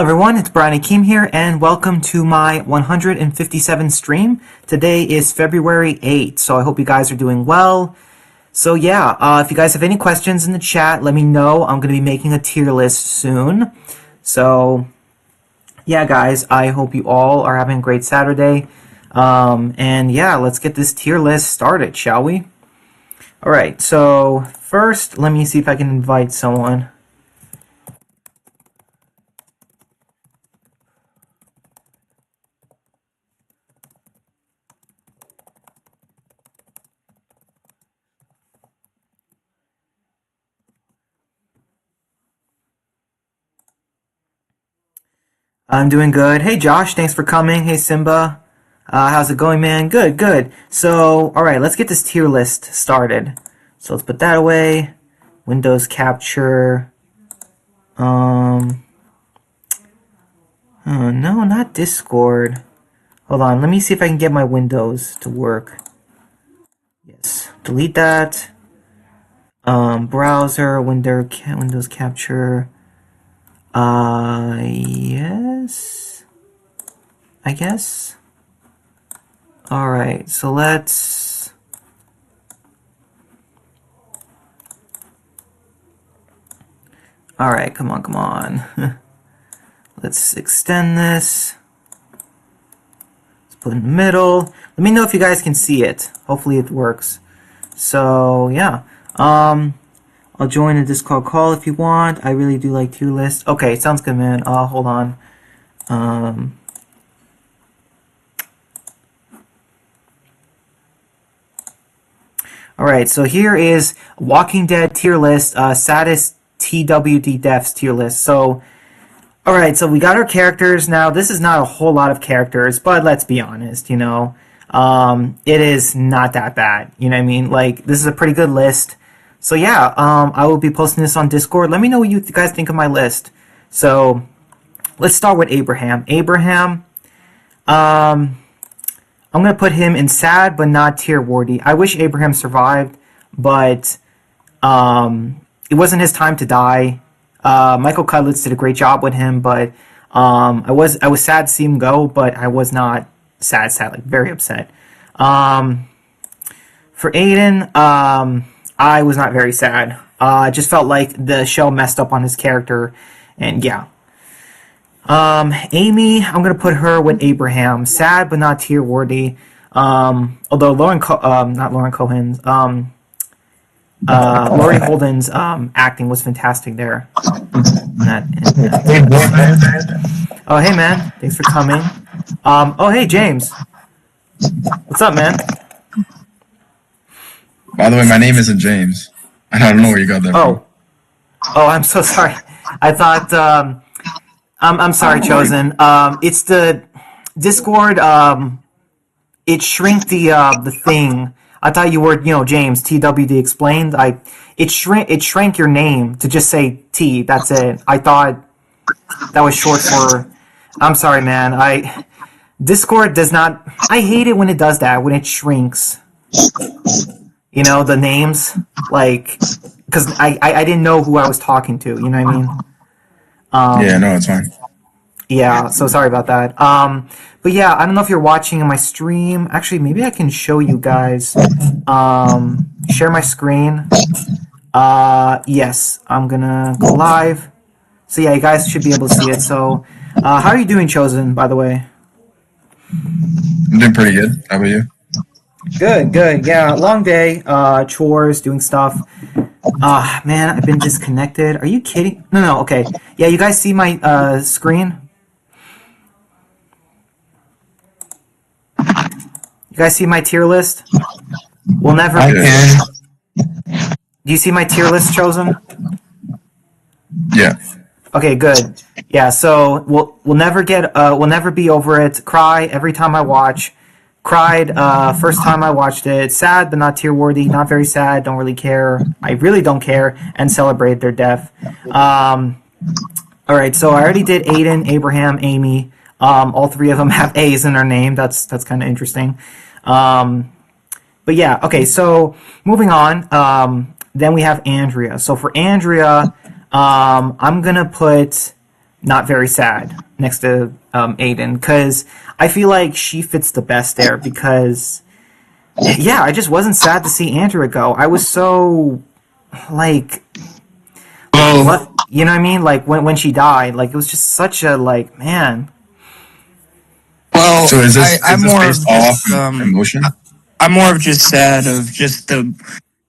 Hello everyone, it's Brian Akeem here, and welcome to my 157th stream. Today is February 8th, so I hope you guys are doing well. So yeah, if you guys have any questions in the chat, let me know. I'm going to be making a tier list soon. So yeah, guys, I hope you all are having a great Saturday. And yeah, let's get this tier list started, shall we? Alright, so first, let me see if I can invite someone. I'm doing good. Hey Josh, thanks for coming. Hey Simba, how's it going, man? Good, good. So, alright, let's get this tier list started. So let's put that away. Windows capture. Oh, no, not Discord. Hold on, let me see if I can get my Windows to work. Yes, delete that. Browser, Windows capture. Yes, I guess. Alright, so let's... Alright, come on, come on. Let's extend this. Let's put it in the middle. Let me know if you guys can see it. Hopefully it works. So, yeah. I'll join a Discord call if you want. I really do like tier lists. Okay, sounds good, man. Hold on. Alright, so here is Walking Dead tier list, saddest TWD deaths tier list. So, alright, so we got our characters. Now, this is not a whole lot of characters, but let's be honest, you know. It is not that bad. You know what I mean? Like, this is a pretty good list. So yeah, I will be posting this on Discord. Let me know what you guys think of my list. So let's start with Abraham. Abraham, I'm gonna put him in sad but not tier worthy. I wish Abraham survived, but it wasn't his time to die. Michael Cudlitz did a great job with him, but I was sad to see him go, but I was not sad, like very upset. For Aiden, I was not very sad. I just felt like the show messed up on his character, and yeah. Amy, I'm gonna put her with Abraham. Sad but not tier worthy. Although Laurie Holden's acting was fantastic there. Oh hey man, thanks for coming. Oh hey James, what's up, man? By the way, my name isn't James. I don't know where you got that from. Oh, I'm so sorry. I thought, I'm sorry, Chosen. It's the Discord, it shrank the thing. I thought you were, James, TWD explained. It shrank your name to just say T, that's it. I thought that was short for, I'm sorry, man. Discord does not, I hate it when it does that, when it shrinks. You know, the names, like, because I didn't know who I was talking to, you know what I mean? Yeah, no, it's fine. Yeah, so sorry about that. But yeah, I don't know if you're watching my stream. Actually, maybe I can show you guys. Share my screen. Yes, I'm gonna go live. So yeah, you guys should be able to see it. So, how are you doing, Chosen, by the way? I'm doing pretty good. How about you? Good, good. Yeah, long day, chores, doing stuff. Man, I've been disconnected. Are you kidding? No, okay. Yeah, you guys see my screen? You guys see my tier list? We'll never... I can. Do you see my tier list, Chosen? Yeah. Okay, good. Yeah, so we'll never be over it. Cry every time I watch. Cried first time I watched it. Sad but not tier worthy. Not very sad. Don't really care. I really don't care. And celebrate their death. All right. So I already did Aiden, Abraham, Amy. All three of them have A's in their name. That's kind of interesting. But yeah. Okay. So moving on. Then we have Andrea. So for Andrea, I'm gonna put not very sad next to Aiden, because I feel like she fits the best there. Because yeah, I just wasn't sad to see Andrea go. I was so like Well, what, you know what I mean? Like when she died, like it was just such a like man. well, So is I'm this more based of off just emotion? I'm more of just sad of just the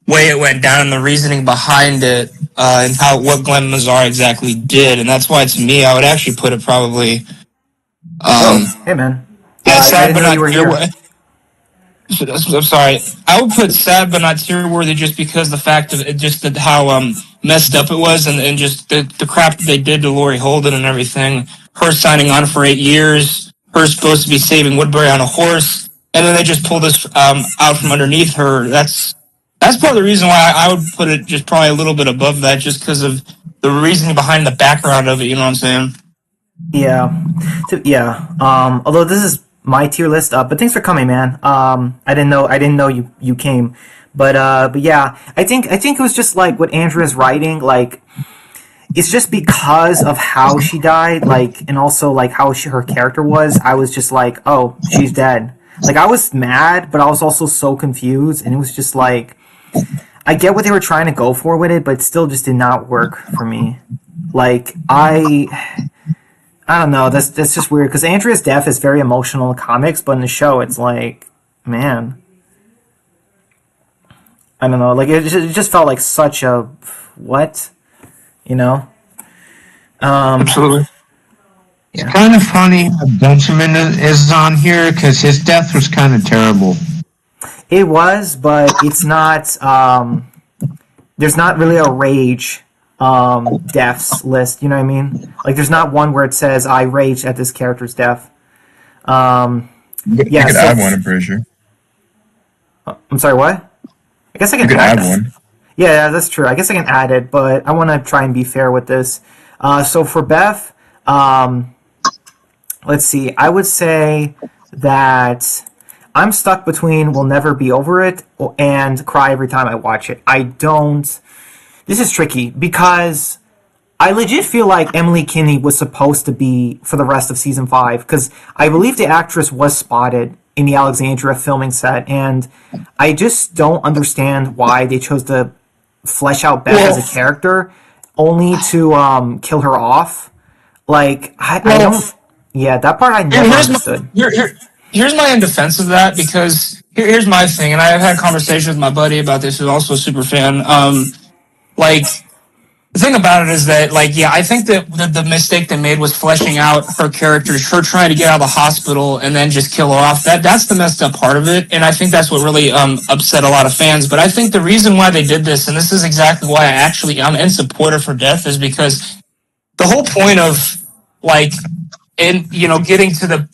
way it went down and the reasoning behind it, and how what Glenn Mazar exactly did, and that's why to me I would actually put it probably Oh, um, hey man, as I sad didn't but know you not were here. tear. I'm sorry. I would put sad but not tear worthy just because the fact of it, just that how messed up it was, and just the crap that they did to Lori Holden and everything. Her signing on for 8 years. Her supposed to be saving Woodbury on a horse, and then they just pulled us out from underneath her. That's part of the reason why I would put it just probably a little bit above that, just because of the reasoning behind the background of it. You know what I'm saying? Yeah, yeah. Although this is my tier list, but thanks for coming, man. I didn't know you came, but yeah, I think it was just like what Andrea's writing, like it's just because of how she died, like, and also like how her character was. I was just like, oh, she's dead. Like I was mad, but I was also so confused, and it was just like I get what they were trying to go for with it, but it still just did not work for me. Like I don't know. That's just weird because Andrea's death is very emotional in comics, but in the show, it's like, man, I don't know. Like it just felt like such a what, you know? Absolutely. Yeah, Kind of funny Benjamin is on here because his death was kind of terrible. it was, but it's not. There's not really a rage deaths list. You know what I mean? Like, there's not one where it says I raged at this character's death. You Yeah. could So add one, I'm pretty sure. I'm sorry. What? I guess I You can could add add that. one. Yeah, that's true. I guess I can add it, but I want to try and be fair with this. So for Beth, let's see. I would say that I'm stuck between "We'll Never Be Over It" and "Cry Every Time I Watch It." I don't. This is tricky because I legit feel like Emily Kinney was supposed to be for the rest of season 5 because I believe the actress was spotted in the Alexandria filming set, and I just don't understand why they chose to flesh out Beth as Well, a character only to kill her off. Like I well, don't. Yeah, that part I Here- never here's my understood. here's my in defense of that, because here's my thing, and I've had conversations with my buddy about this, who's also a super fan. Like, the thing about it is that, like, yeah, I think that the mistake they made was fleshing out her character, her trying to get out of the hospital and then just kill her off. That's the messed up part of it, and I think that's what really upset a lot of fans. But I think the reason why they did this, and this is exactly why I'm in support of her death, is because the whole point of, like, in getting to the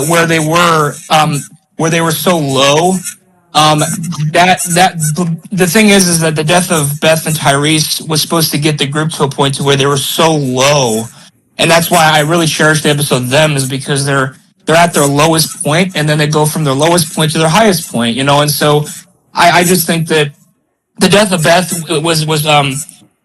where they were so low, um that the thing is that the death of Beth and Tyrese was supposed to get the group to a point to where they were so low, and that's why I really cherish the episode them, is because they're at their lowest point, and then they go from their lowest point to their highest point, and so I just think that the death of Beth was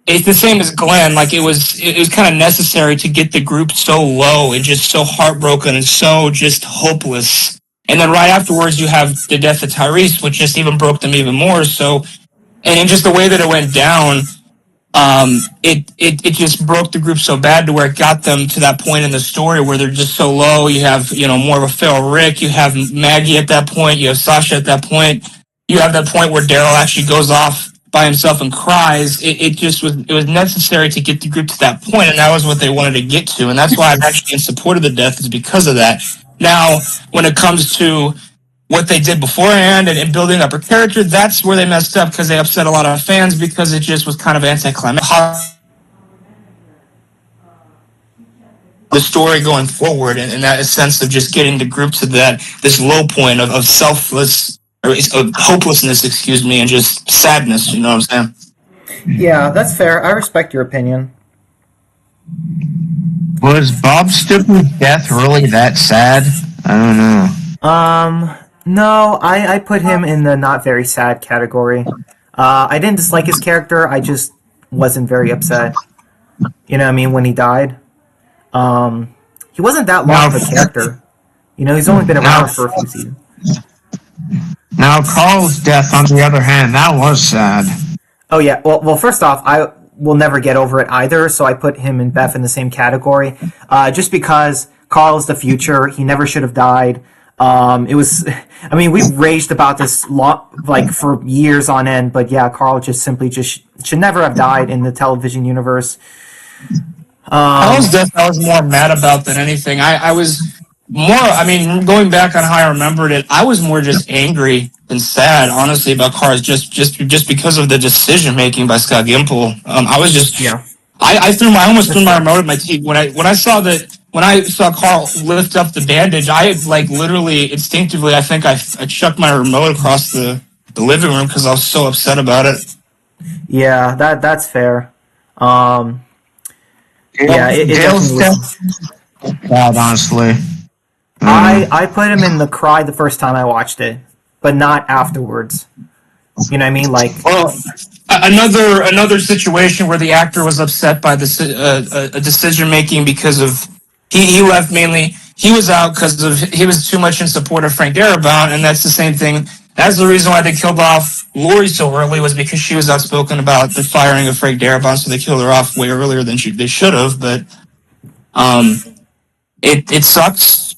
it's the same as Glenn. Like, it was kind of necessary to get the group so low and just so heartbroken and so just hopeless. And then right afterwards, you have the death of Tyrese, which just even broke them even more. So, and in just the way that it went down, it just broke the group so bad to where it got them to that point in the story where they're just so low. You have, more of a feral Rick. You have Maggie at that point. You have Sasha at that point. You have that point where Daryl actually goes off by himself and cries. It was necessary to get the group to that point, and that was what they wanted to get to. And that's why I'm actually in support of the death, is because of that. Now, when it comes to what they did beforehand and building up her character, that's where they messed up, because they upset a lot of fans, because it just was kind of anticlimactic. The story going forward, and that sense of just getting the group to this low point of selfless, or of hopelessness, excuse me, and just sadness. You know what I'm saying? Yeah, that's fair. I respect your opinion. Was Bob Stipley's death really that sad? I don't know. No, I put him in the not very sad category. I didn't dislike his character. I just wasn't very upset. You know what I mean? When he died. He wasn't that long of a character. You know, he's only been around for a few seasons. Now, Carl's death, on the other hand, that was sad. Oh yeah. Well, first off, I will never get over it either. So I put him and Beth in the same category, just because Carl is the future. He never should have died. It was. I mean, we raged about this for years on end. But yeah, Carl just should never have died in the television universe. Carl's death I was more mad about than anything. I was more, I mean, going back on how I remembered it, I was more just angry than sad, honestly, about Carl's just because of the decision making by Scott Gimple. I was just, Yeah. I almost threw my remote at my TV when I saw Carl lift up the bandage. I like literally instinctively, I think I chucked my remote across the living room because I was so upset about it. Yeah, that's fair. Yeah, it Dale's definitely death, bad, honestly. I put him in the cry the first time I watched it, but not afterwards. You know what I mean? Like, Well, another situation where the actor was upset by a decision making because of he left mainly he was out because of he was too much in support of Frank Darabont, and that's the same thing. That's the reason why they killed off Lori so early was because she was outspoken about the firing of Frank Darabont, so they killed her off way earlier than they should have. But it sucks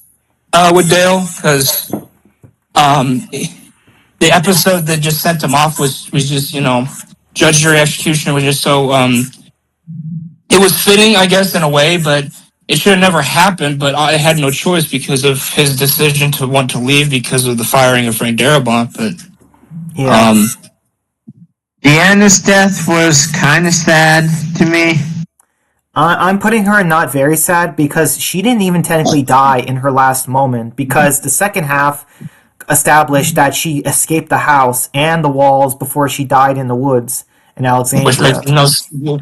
with Dale because the episode that just sent him off was just judge, jury, execution was just so it was fitting, I guess, in a way, but it should have never happened. But I had no choice because of his decision to want to leave because of the firing of Frank Darabont. But yeah. Deanna's death was kind of sad to me. I'm putting her in not very sad because she didn't even technically die in her last moment because the second half established that she escaped the house and the walls before she died in the woods in Alexandria. which makes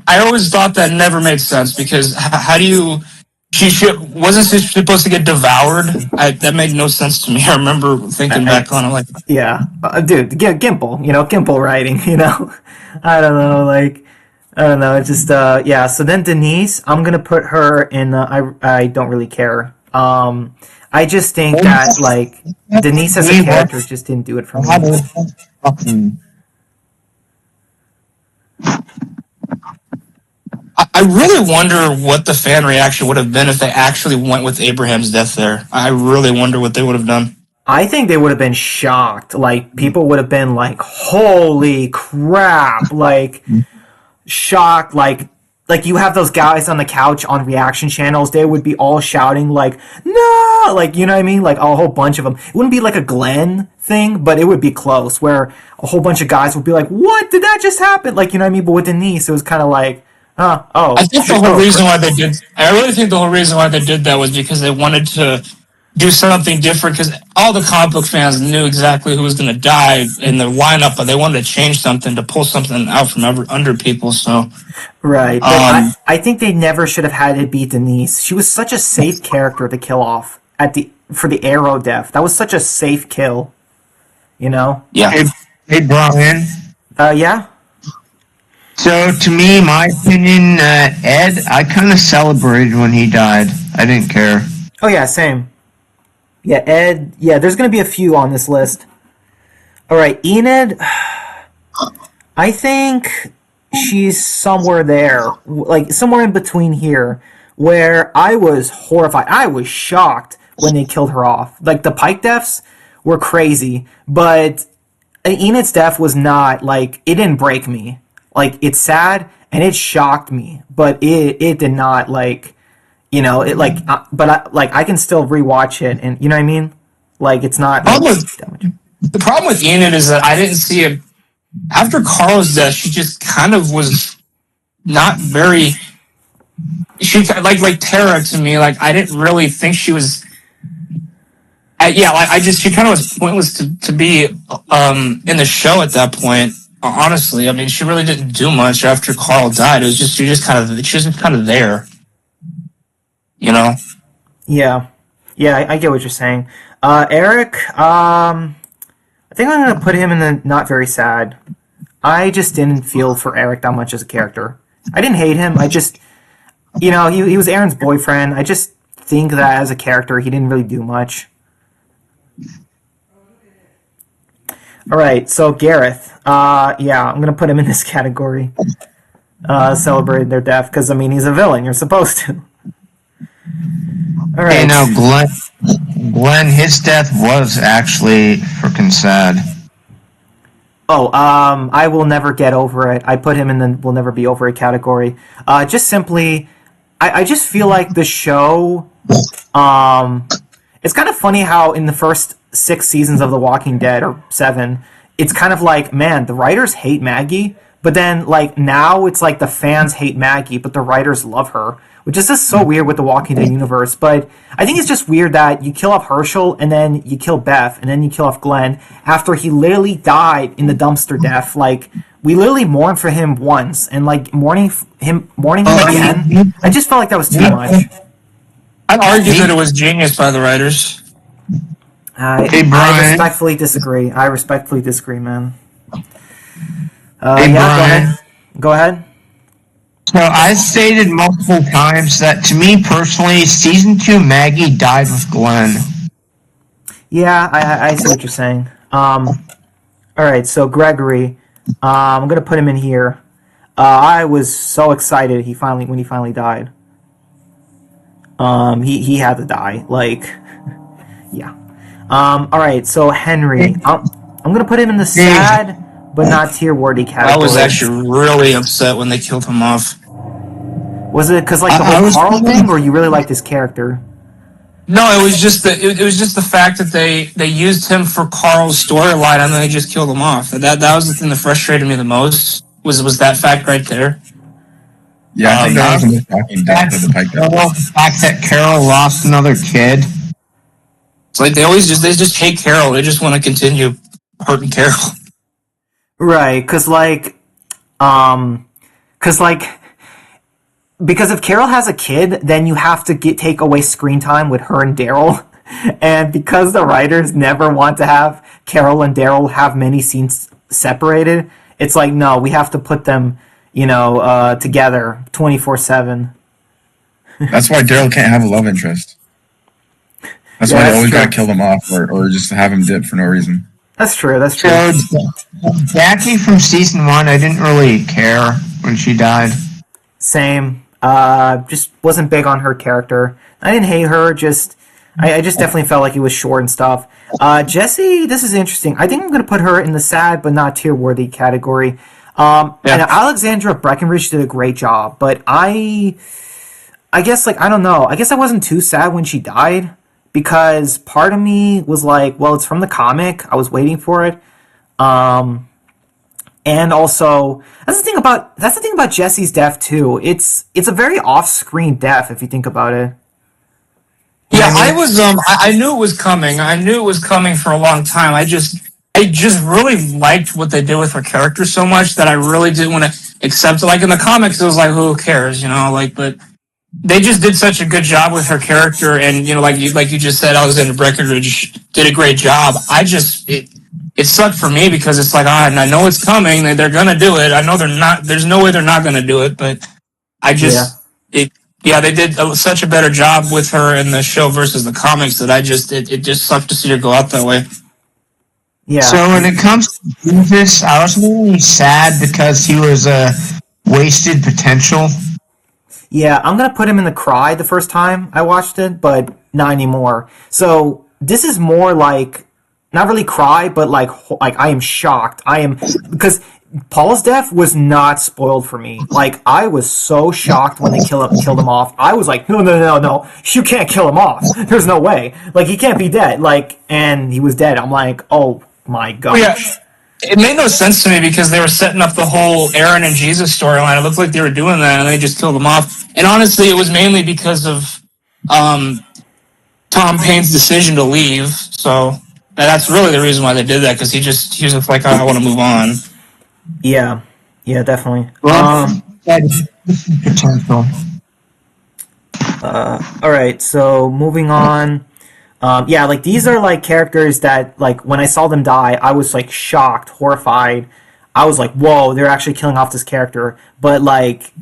I always thought that never made sense because how do you? Wasn't she supposed to get devoured? That made no sense to me. I remember thinking back on it like, yeah, dude, Gimple, Gimple writing, I don't know, like, I don't know, it's just, yeah, so then Denise, I'm gonna put her in, I don't really care. I just think that, like, Denise as a character just didn't do it for me. I really wonder what the fan reaction would have been if they actually went with Abraham's death there. I really wonder what they would have done. I think they would have been shocked. Like, people would have been like, holy crap, like, shocked, like you have those guys on the couch on reaction channels, they would be all shouting, like, no, like, you know what I mean? Like, a whole bunch of them. It wouldn't be like a Glenn thing, but it would be close, where a whole bunch of guys would be like, what? Did that just happen? Like, you know what I mean? But with Denise, it was kind of like, I think the whole reason why they did. I really think the whole reason why they did that was because they wanted to do something different. Because all the comic book fans knew exactly who was going to die in the lineup, but they wanted to change something to pull something out from under people. So, right. But I think they never should have had it be Denise. She was such a safe character to kill off for the Arrow death. That was such a safe kill. Yeah. Hey, Brian. Yeah. So, to me, my opinion, Ed, I kind of celebrated when he died. I didn't care. Oh, yeah, same. Yeah, Ed. Yeah, there's going to be a few on this list. All right, Enid. I think she's somewhere there. Like, somewhere in between here. Where I was horrified. I was shocked when they killed her off. Like, the Pike deaths were crazy. But Enid's death was not, like, it didn't break me. Like, it's sad, and it shocked me, but it did not, like, it, like, but I can still rewatch it, and, you know what I mean? Like, it's not The problem with Enid is that I didn't see it, after Carl's death, she just kind of was not very, she, like Tara to me, like, I didn't really think she was, she kind of was pointless to be, in the show at that point. Honestly, I mean, she really didn't do much after Carl died. It was just she was just kind of there, Yeah, I get what you're saying. Eric, I think I'm gonna put him in the not very sad. I just didn't feel for Eric that much as a character. I didn't hate him. he was Aaron's boyfriend. I just think that as a character, he didn't really do much. All right, so Gareth. Yeah, I'm gonna put him in this category. Celebrated their death because he's a villain. You're supposed to. All right. Hey, now Glenn, his death was actually freaking sad. Oh, I will never get over it. I put him in the will never be over it category. Just simply, I just feel like the show. It's kind of funny how in the first 6 seasons of The Walking Dead, or 7, it's kind of like, man, the writers hate Maggie, but then like now it's like the fans hate Maggie, but the writers love her, which is just so weird with the Walking Dead universe. But I think it's just weird that you kill off Herschel and then you kill Beth and then you kill off Glenn after he literally died in the dumpster death. Like, we literally mourned for him once, and like mourning him again, I just felt like that was too much. I'd argue that it was genius by the writers. I respectfully disagree. Man. Hey, yeah, Brian. Go ahead. So I stated multiple times that to me personally, season 2 Maggie died with Glenn. Yeah, I see what you're saying. All right, so Gregory, I'm gonna put him in here. I was so excited when he finally died. He had to die. Like, yeah. All right, so Henry, I'm gonna put him in the sad but not tear-worthy category. I was actually really upset when they killed him off. Was it because like the whole Carl thing, or you really liked his character? No, it was just the fact that they used him for Carl's storyline and then they just killed him off. That was the thing that frustrated me the most. Was that fact right there? Yeah, I think that was the most shocking death of the Pike. The fact that Carol lost another kid. It's like they just hate Carol. They just want to continue hurting Carol. Right, because if Carol has a kid, then you have to take away screen time with her and Daryl. And because the writers never want to have Carol and Daryl have many scenes separated, it's like, no, we have to put them, together 24/7. That's why Daryl can't have a love interest. That's why they always gotta kill him off, or just have him dip for no reason. That's true. So, Jackie from season 1, I didn't really care when she died. Same. Just wasn't big on her character. I didn't hate her. I just definitely felt like it was short and stuff. Jesse, this is interesting. I think I'm going to put her in the sad but not tear-worthy category. And Alexandra Breckenridge did a great job, but I guess, I don't know. I guess I wasn't too sad when she died, because part of me was like, well, it's from the comic. I was waiting for it. And also, that's the thing about Jesse's death too. It's a very off-screen death if you think about it. Yeah, I knew it was coming. I knew it was coming for a long time. I just really liked what they did with her character so much that I really didn't want to accept it. Like in the comics, it was like, who cares, but they just did such a good job with her character, and like you just said, Alexander Breckenridge did a great job. It sucked for me because it's like, I know it's coming. They're gonna do it. I know they're not. There's no way they're not gonna do it. But they did such a better job with her in the show versus the comics that it just sucked to see her go out that way. Yeah. So when it comes to Jesus, I was really sad because he was a wasted potential. Yeah, I'm gonna put him in the cry the first time I watched it, but not anymore. So this is more like, not really cry, but like I am shocked. Because Paul's death was not spoiled for me. Like, I was so shocked when they killed him off. I was like, no, you can't kill him off. There's no way. Like, he can't be dead. Like, and he was dead. I'm like, oh my gosh. Well, yeah. It made no sense to me because they were setting up the whole Aaron and Jesus storyline. It looked like they were doing that, and they just killed him off. And honestly, it was mainly because of Tom Payne's decision to leave. So that's really the reason why they did that, because he was just like, I want to move on. Yeah, definitely. Potential. All right, so moving on. These are like characters that, like, when I saw them die, I was like shocked, horrified. I was like, whoa, they're actually killing off this character. But like,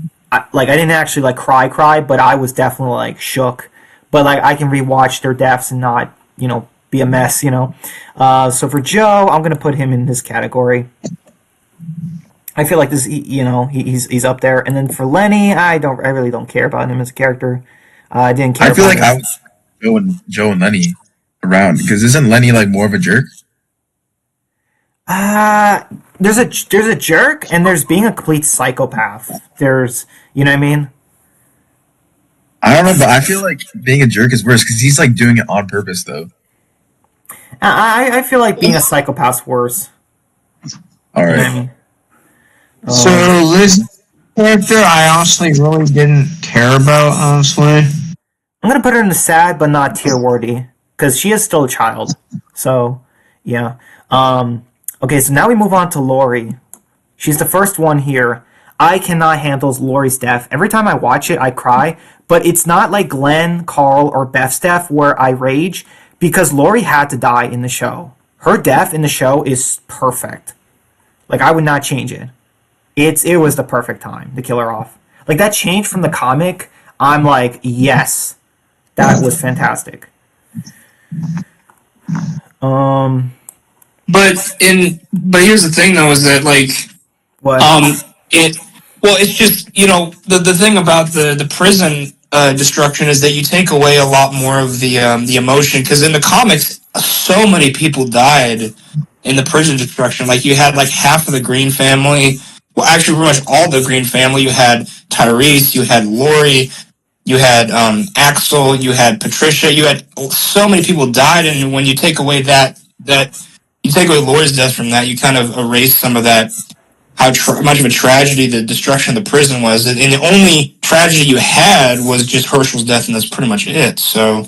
I didn't actually like cry, but I was definitely like shook. But like I can rewatch their deaths and not be a mess. So for Joe, I'm gonna put him in this category. I feel like this, he's up there. And then for Lenny, I really don't care about him as a character. I didn't care. I feel about like him. I was Joe and Lenny around because isn't Lenny like more of a jerk? There's a jerk and there's being a complete psychopath. There's, you know what I mean? I don't know, but I feel like being a jerk is worse because he's like doing it on purpose though. I feel like being a psychopath's worse. All You know what right. I mean? So Liz's character, I honestly really didn't care about. Honestly, I'm gonna put her in the sad but not tier worthy because she is still a child. So yeah. Okay, so now we move on to Lori. She's the first one here. I cannot handle Lori's death. Every time I watch it, I cry. But it's not like Glenn, Carl, or Beth's death where I rage because Lori had to die in the show. Her death in the show is perfect. Like I would not change it. It was the perfect time to kill her off. Like that change from the comic, I'm like, yes, that was fantastic. But here's the thing though, is that like What? it's just the thing about the prison destruction is that you take away a lot more of the emotion because in the comics so many people died in the prison destruction. Like you had like half of the Green family. Well, actually, pretty much all the Green family. You had Tyrese, you had Lori, you had Axel, you had Patricia. You had so many people died, and when you take away that you take away Lori's death from that, you kind of erase some of that. How much of a tragedy the destruction of the prison was, and the only tragedy you had was just Herschel's death, and that's pretty much it. So,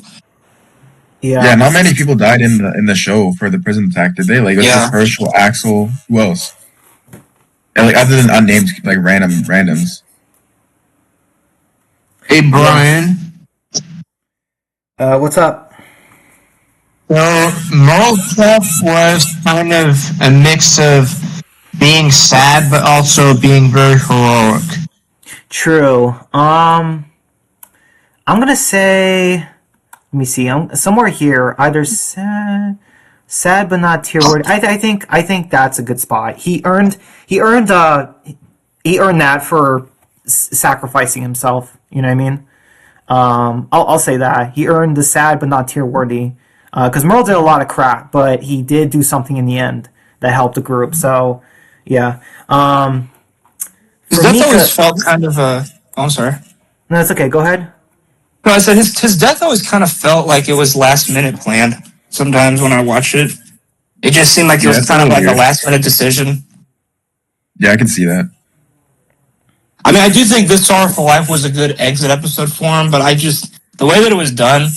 Yeah, not many people died in the show for the prison attack, did they? Like it was just Herschel, Axel, who else? And like other than unnamed like randoms. hey Brian. What's up? So Merle's death was kind of a mix of being sad, but also being very heroic. True. I'm gonna say. Let me see. Somewhere here, either sad but not tier worthy. I think that's a good spot. He earned that for sacrificing himself. You know what I mean? I'll say that he earned the sad but not tier worthy. Because Merle did a lot of crap, but he did do something in the end that helped the group. So, yeah. That's always felt kind of a. Oh, I'm sorry. No, it's okay. Go ahead. No, I said his death always kind of felt like it was last minute planned. Sometimes when I watched it, it just seemed like it was kind of like a last minute decision. Yeah, I can see that. I mean, I do think This Sorrowful Life was a good exit episode for him, but the way that it was done,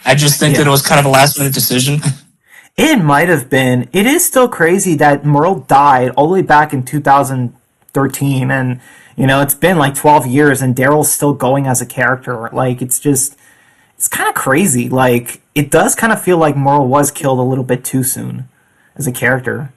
I just think that it was kind of a last minute decision. It might have been. It is still crazy that Merle died all the way back in 2013, and it's been like 12 years, and Daryl's still going as a character. Like it's kind of crazy. Like it does kind of feel like Merle was killed a little bit too soon as a character.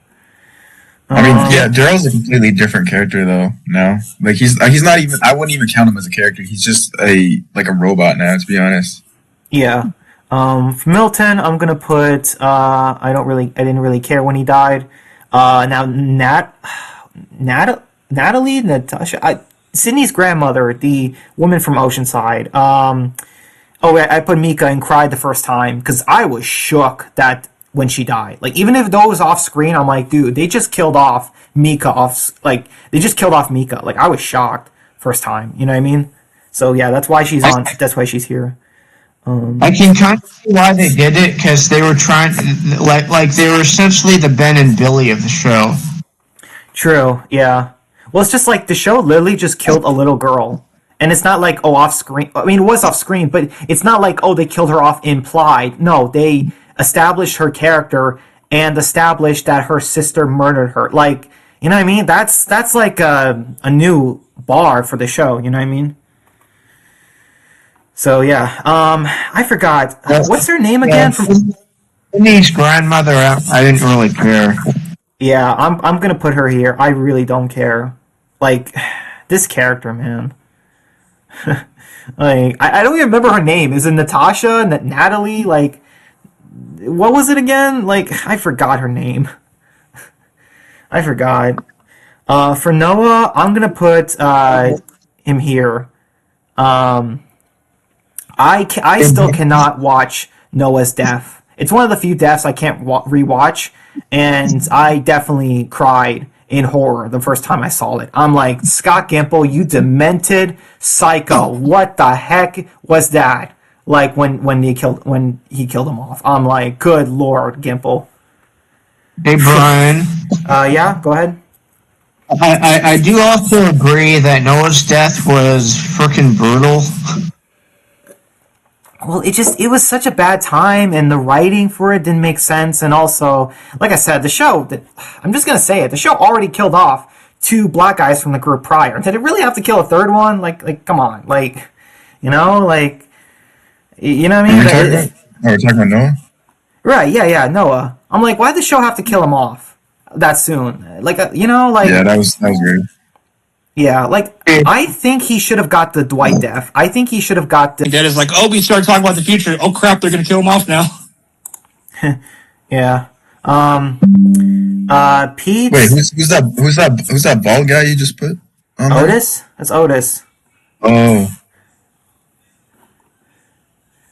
I mean, yeah, Daryl's a completely different character though. No, like he's not even. I wouldn't even count him as a character. He's just a robot now. To be honest. Yeah. For Milton, I'm gonna put. I didn't really care when he died. Now Natalie, Natasha, Sydney's grandmother, the woman from Oceanside. I put Mika and cried the first time because I was shook that when she died. Like even if it was off screen, I'm like, dude, they just killed off Mika Mika. Like I was shocked first time. You know what I mean? So yeah, that's why she's on. That's why she's here. I can kind of see why they did it because they were trying like they were essentially the Ben and Billy of the show. True. Yeah. Well, it's just like the show literally just killed a little girl, and it's not like off screen. I mean, it was off screen, but it's not like they killed her off implied. No, they established her character and established that her sister murdered her. Like, you know what I mean? That's like a new bar for the show. You know what I mean? So yeah, I forgot what's her name again? Sydney's grandmother. I didn't really care. Yeah, I'm gonna put her here. I really don't care. Like this character, man. Like, I don't even remember her name. Is it Natasha? Natalie? Like, what was it again? Like, I forgot her name. I forgot. For Noah, I'm gonna put him here. I still cannot watch Noah's death. It's one of the few deaths I can't rewatch, and I definitely cried in horror the first time I saw it. I'm like, Scott Gimple, you demented psycho! What the heck was that? Like when he killed him off. I'm like, good lord, Gimple. Hey, Brian. Yeah, go ahead. I do also agree that Noah's death was freaking brutal. Well, it was such a bad time, and the writing for it didn't make sense. And also, like I said, I'm just gonna say it. The show already killed off 2 black guys from the group prior. Did it really have to kill a third one? Like, come on, like, you know what I mean? We're talking about Noah. Right? Yeah, Noah. I'm like, why'd the show have to kill him off that soon? Like, Yeah, that was weird. Yeah, like, I think he should have got the Dwight death. I think he should have got the... Dad is like, oh, we started talking about the future. Oh, crap, they're going to kill him off now. Yeah. Pete... Wait, who's that bald guy you just put on there? Otis? That's Otis. Oh.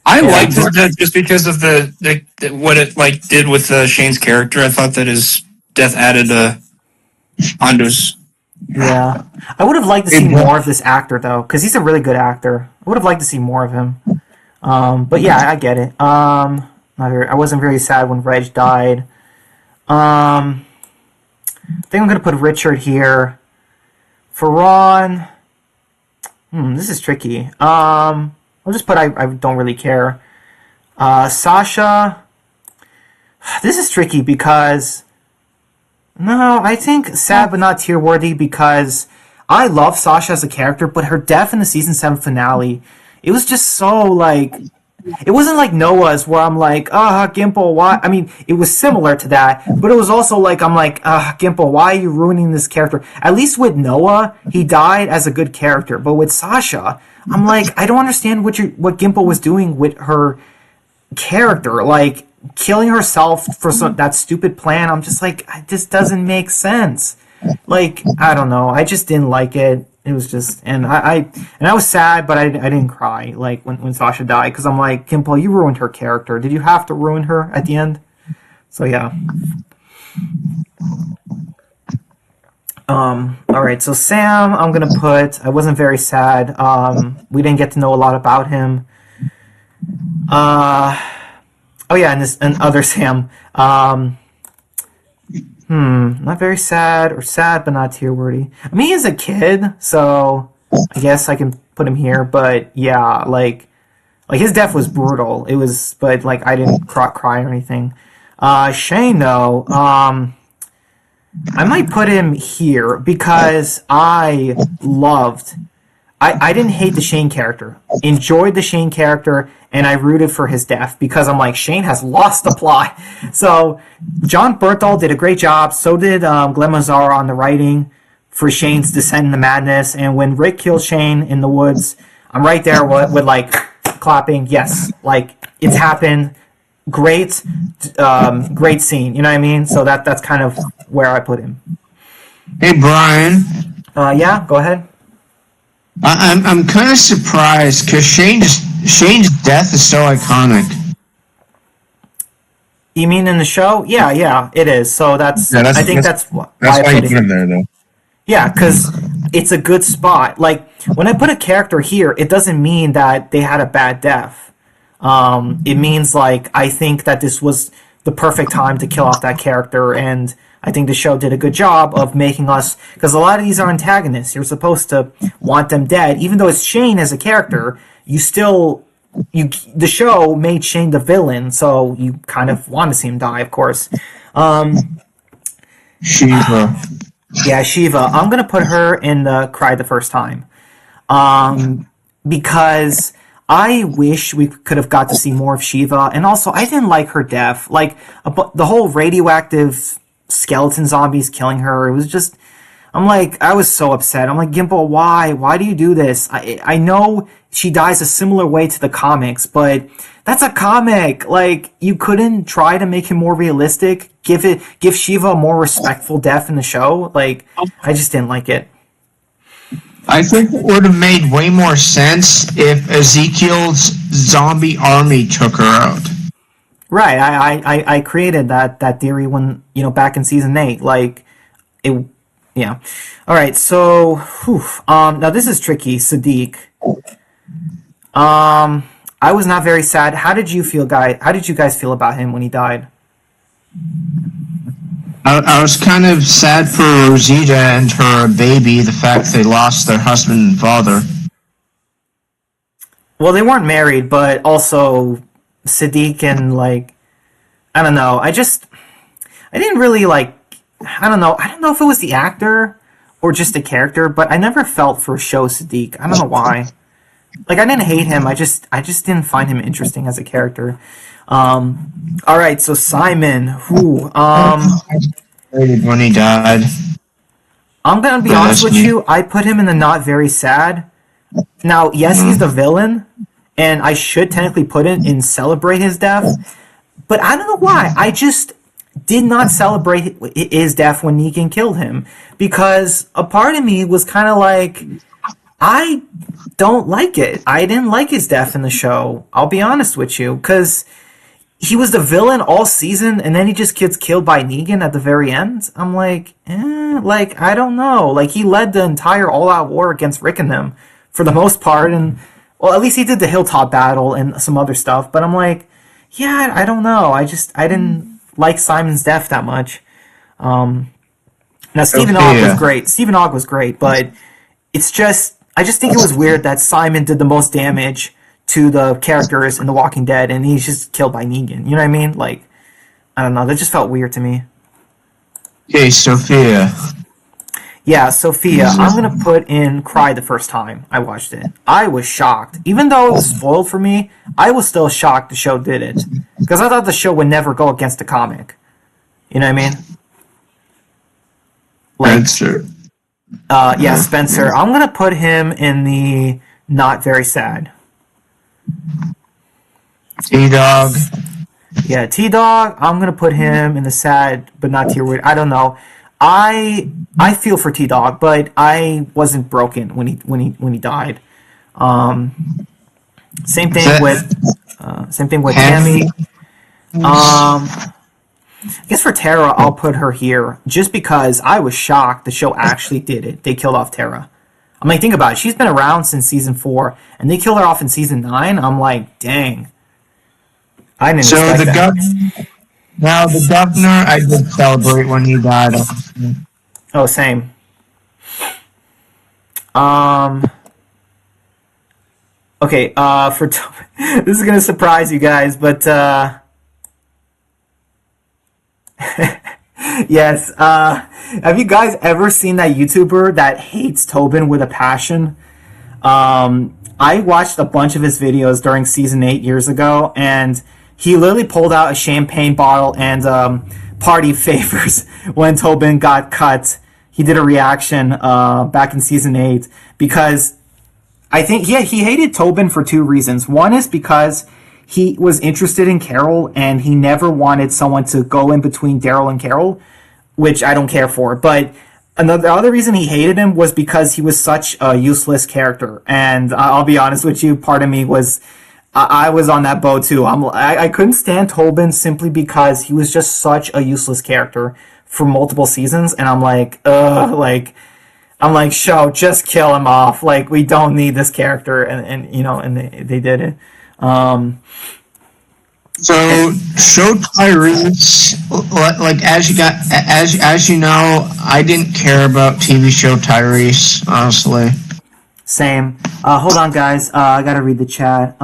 I liked his death just because of the what it like did with Shane's character. I thought that his death added onto his... Yeah. I would have liked to see more of this actor, though, because he's a really good actor. I would have liked to see more of him. But yeah, I get it. I wasn't very sad when Reg died. I think I'm going to put Richard here. For Ron... this is tricky. I'll just put I don't really care. Sasha... This is tricky because... No, I think sad but not tear-worthy because I love Sasha as a character, but her death in the season 7 finale, it was just so, like... It wasn't like Noah's where I'm like, Gimple, why? I mean, it was similar to that, but it was also like, I'm like, Gimple, why are you ruining this character? At least with Noah, he died as a good character, but with Sasha, I'm like, I don't understand what Gimple was doing with her character, like, killing herself for that stupid plan. I'm just like, this doesn't make sense. Like, I don't know. I just didn't like it. It was just, and I was sad, but I didn't cry like when Sasha died because I'm like, Gimple, you ruined her character. Did you have to ruin her at the end? So yeah. All right. So Sam, I'm gonna put. I wasn't very sad. We didn't get to know a lot about him. Oh yeah, and other Sam. Not very sad or sad, but not tear-worthy. I mean, he's a kid, so I guess I can put him here. But yeah, like his death was brutal. It was, but like I didn't cry or anything. Shane, though, I might put him here because I didn't hate the Shane character. Enjoyed the Shane character, and I rooted for his death because I'm like, Shane has lost the plot. So John Berthal did a great job. So did Glenn Mazzara on the writing for Shane's descent into madness. And when Rick kills Shane in the woods, I'm right there with like clapping. Yes, like it's happened. Great scene. You know what I mean? So that's kind of where I put him. Hey, Brian. Yeah, go ahead. I'm kind of surprised because Shane's death is so iconic. You mean in the show? Yeah, it is. So that's why you put him there, though. Yeah, because it's a good spot. Like when I put a character here, it doesn't mean that they had a bad death. It means like I think that this was the perfect time to kill off that character, and I think the show did a good job of making us, because a lot of these are antagonists. You're supposed to want them dead, even though it's Shane as a character. The show made Shane the villain, so you kind of want to see him die, of course. Shiva. Yeah, Shiva. I'm gonna put her in the cry the first time, because I wish we could have got to see more of Shiva, and also I didn't like her death. Like the whole radioactive skeleton zombies killing her. It was just, I'm like, I was so upset. I'm like, Gimple, why? Why do you do this? I know she dies a similar way to the comics, but that's a comic. Like, you couldn't try to make him more realistic. Give Shiva a more respectful death in the show. Like, I just didn't like it. I think it would have made way more sense if Ezekiel's zombie army took her out. Right. I created that theory when, back in season 8. Like, it, yeah. All right. So, now this is tricky. Sadiq. I was not very sad. How did you feel, guy? How did you guys feel about him when he died? I was kind of sad for Rosita and her baby, the fact they lost their husband and father. Well, they weren't married, but also Sadiq and, like, I don't know. I didn't really, like, I don't know if it was the actor or just the character, but I never felt for Show Sadiq. I don't know why. Like, I didn't hate him. I just didn't find him interesting as a character. All right, so Simon, when he died. I'm gonna be honest with you. I put him in the not very sad. Now, yes, he's the villain, and I should technically put it in celebrate his death. But I don't know why. I just did not celebrate his death when Negan killed him, because a part of me was kind of like, I don't like it. I didn't like his death in the show. I'll be honest with you, because he was the villain all season, and then he just gets killed by Negan at the very end. I'm like, like, I don't know. Like, he led the entire all-out war against Rick and them, for the most part, and, well, at least he did the hilltop battle and some other stuff, but I'm like, yeah, I don't know. I didn't like Simon's death that much. Now, Stephen Ogg was great. Stephen Ogg was great, but it's just, I just think it was weird that Simon did the most damage to the characters in The Walking Dead, and he's just killed by Negan. You know what I mean? Like, I don't know. That just felt weird to me. Okay, Sophia. Yeah, Sophia. I'm going to put in Cry the first time I watched it. I was shocked. Even though it was spoiled for me, I was still shocked the show did it. Because I thought the show would never go against the comic. You know what I mean? Like, Spencer. Yeah, Spencer. I'm going to put him in the not very sad. T-Dog. Yeah, T-Dog, I'm going to put him in the sad but not tier weird. I don't know. I feel for T-Dog, but I wasn't broken when he died. Same thing with Tammy. I guess for Tara, I'll put her here just because I was shocked the show actually did it. They killed off Tara. I'm like, think about it. She's been around since season 4, and they killed her off in season 9. I'm like, dang. I didn't expect that. Now, the governor, I did celebrate when he died. Oh, same. Okay, this is going to surprise you guys, but, yes, have you guys ever seen that YouTuber that hates Tobin with a passion? I watched a bunch of his videos during season 8 years ago, and he literally pulled out a champagne bottle and party favors when Tobin got cut. He did a reaction back in season 8 because I think he hated Tobin for 2 reasons. One is because he was interested in Carol and he never wanted someone to go in between Daryl and Carol, which I don't care for. But the other reason he hated him was because he was such a useless character. And I'll be honest with you, part of me was, I was on that boat too. I couldn't stand Tobin simply because he was just such a useless character for multiple seasons. And I'm like, show, just kill him off. Like, we don't need this character. And they did it. So, show Tyrese, like, as you know, I didn't care about TV show Tyrese, honestly. Same. Hold on, guys. I gotta read the chat.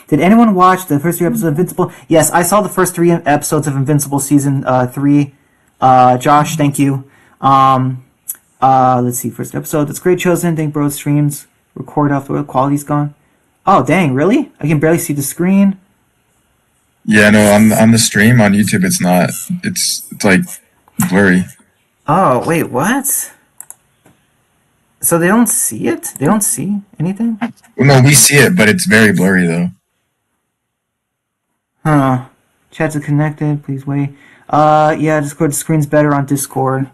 Did anyone watch the first 3 episodes of Invincible? Yes, I saw the first 3 episodes of Invincible season 3. Josh, thank you. Let's see, first episode. That's great, Chosen. Thank bro streams. Record off the quality's gone. Oh, dang, really? I can barely see the screen. Yeah, no, on the stream on YouTube, it's not. It's like blurry. Oh, wait, what? So they don't see it? They don't see anything? Well, no, we see it, but it's very blurry though. Huh. Chats are connected. Please wait. Yeah, Discord screen's better on Discord.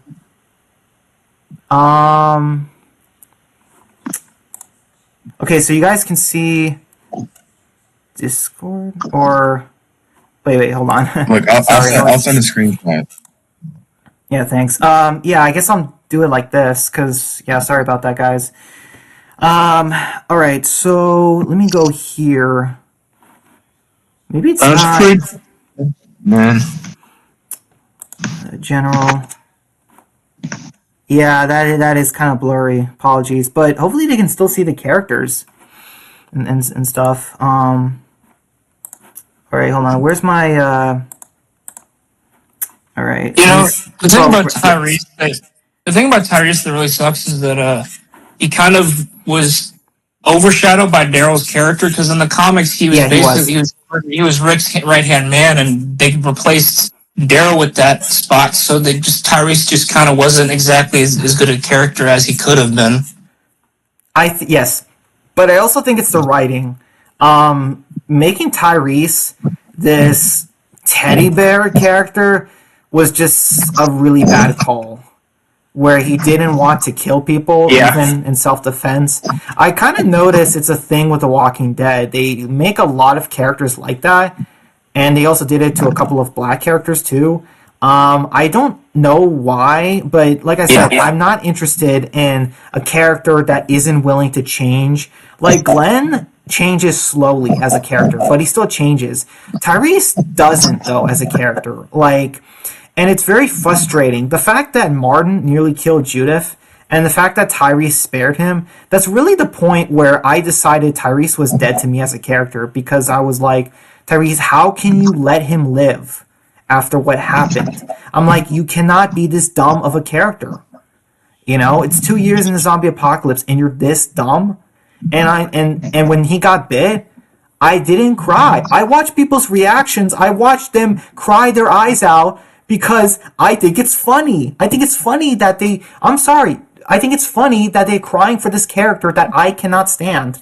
Okay, so you guys can see Discord or wait, hold on. Look, I'll send a screenshot. Yeah, thanks. Yeah, I guess I'll do it like this because yeah, sorry about that, guys. All right, so let me go here. Maybe it's not man. General. Yeah, that is kind of blurry. Apologies, but hopefully they can still see the characters and stuff. All right, hold on. Where's my? All right. You know, the thing about Tyrese that really sucks is that he kind of was overshadowed by Daryl's character because in the comics he was Rick's right hand man, and they replaced Daryl with that spot, so Tyrese just kind of wasn't exactly as good a character as he could have been. Yes, but I also think it's the writing. Making Tyrese this teddy bear character was just a really bad call, where he didn't want to kill people even in self-defense. I kind of notice it's a thing with The Walking Dead. They make a lot of characters like that, and they also did it to a couple of black characters too. I don't know why, but like I said, I'm not interested in a character that isn't willing to change. Like Glenn changes slowly as a character, but he still changes. Tyrese doesn't though as a character. And it's very frustrating. The fact that Martin nearly killed Judith and the fact that Tyrese spared him, that's really the point where I decided Tyrese was dead to me as a character, because I was like, Tyrese, how can you let him live after what happened? I'm like, you cannot be this dumb of a character. You know, it's 2 years in the zombie apocalypse and you're this dumb. And when he got bit, I didn't cry. I watched people's reactions. I watched them cry their eyes out because I think it's funny. I think it's funny that I'm sorry. I think it's funny that they're crying for this character that I cannot stand.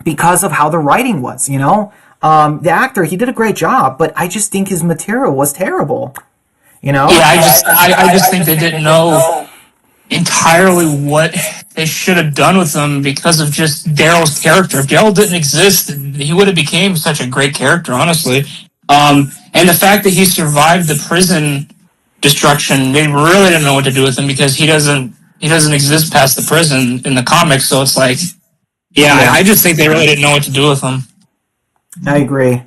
Because of how the writing was, you know? The actor, he did a great job, but I just think his material was terrible. You know? Yeah, I just think they didn't know entirely what they should have done with him because of just Daryl's character. If Daryl didn't exist, he would have became such a great character, honestly. And the fact that he survived the prison destruction, they really didn't know what to do with him because he doesn't exist past the prison in the comics. So it's like, I just think they really didn't know what to do with him. I agree.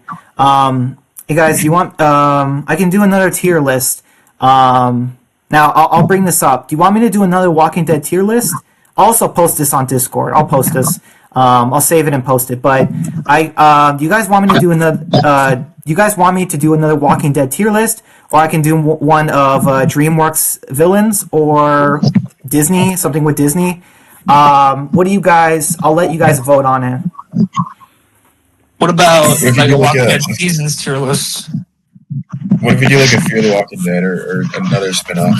Hey guys, you want? I can do another tier list. Now I'll bring this up. Do you want me to do another Walking Dead tier list? I'll also post this on Discord. I'll post this. I'll save it and post it. But do you guys want me to do another? Do you guys want me to do another Walking Dead tier list, or I can do one of DreamWorks villains or Disney, something with Disney? What do you guys? I'll let you guys vote on it. What about like a Walking Dead seasons tier list? What if we do like a Fear the Walking Dead or another spinoff?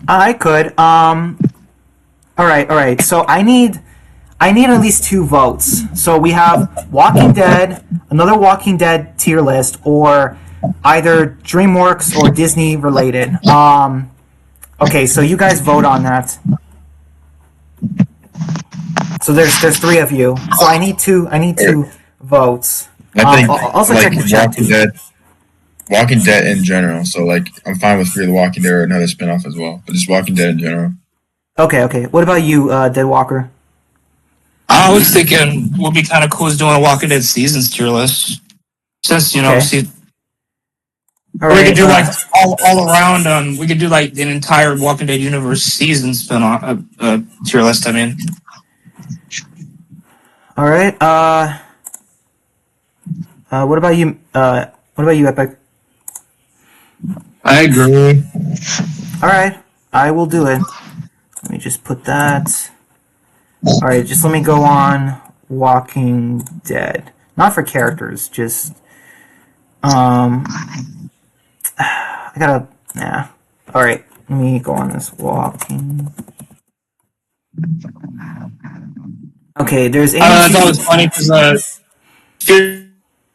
I could. All right. So I need at least 2 votes. So we have Walking Dead, another Walking Dead tier list, or either DreamWorks or Disney related. Okay, so you guys vote on that. So there's 3 of you. So I need 2 votes. I think also like check the chat Walking Dead in general. So like I'm fine with Fear the Walking Dead or another spinoff as well, but just Walking Dead in general. Okay. What about you, Dead Walker? I was thinking what would be kind of cool is doing a Walking Dead seasons tier list. Since, you know, we could do like all around, we could do like an entire Walking Dead universe season spin-off, tier list, I mean. All right. What about you? What about you, Epic? I agree. All right, I will do it. Let me just put that. All right, just let me go on Walking Dead. Not for characters, just I gotta. Yeah. All right. let me go on this walking. Okay, there's. I thought it was funny because Fear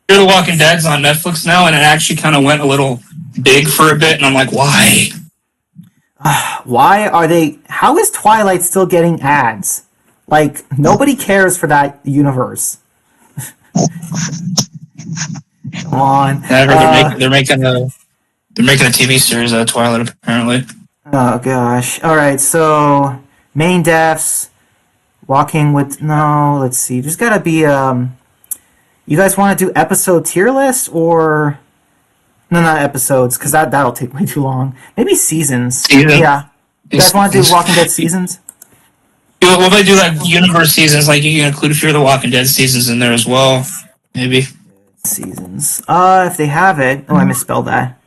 the Walking Dead's on Netflix now, and it actually kind of went a little big for a bit, and I'm like, why? Why are they? How is Twilight still getting ads? Like nobody cares for that universe. Come on. They're making a TV series out of Twilight apparently. Oh gosh. All right. So main deaths. Walking with no. Let's see. There's gotta be You guys want to do episode tier list or? No, not episodes, because that'll take way too long. Maybe seasons. Yeah. You guys want to do Walking Dead seasons? What if I do like universe seasons? Like you can include Fear the Walking Dead seasons in there as well, maybe. Seasons. If they have it. Oh, I misspelled that.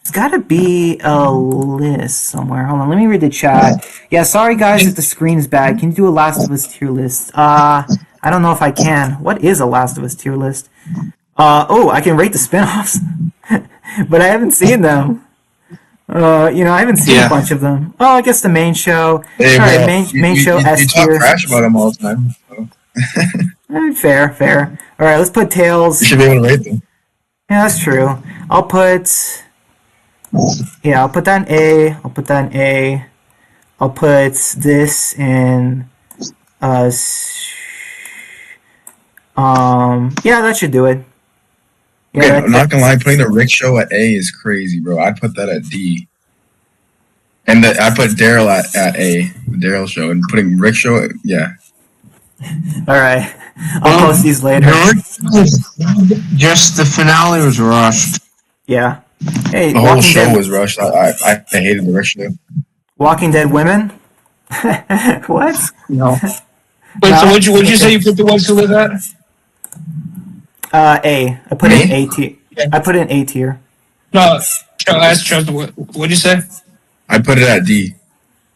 There's got to be a list somewhere. Hold on, let me read the chat. Yeah, sorry guys if the screen's bad. Can you do a Last of Us tier list? I don't know if I can. What is a Last of Us tier list? I can rate the spin-offs. But I haven't seen them. I haven't seen a bunch of them. Oh, I guess the main show. Hey, Alright, main show S You talk tier. trash about them all the time. So. Fair. Alright, let's put Tales. You should be able to rate them. Yeah, that's true. I'll put that in A. I'll put this in that should do it. Yeah, Okay, I'm not gonna lie, putting the Rick show at A is crazy, bro. I'd put that at D. And I put Daryl at A, the Daryl show, and putting Rick show at, yeah. Alright. I'll post these later. Just the finale was rushed. Yeah. Hey, The whole show was rushed. I hated the Rick show. Walking Dead women? What? No. Wait, so would you say you put the ones who live at? A. I put it in A tier. I put it in A tier. No, ask Chuck, what'd you say? I put it at D.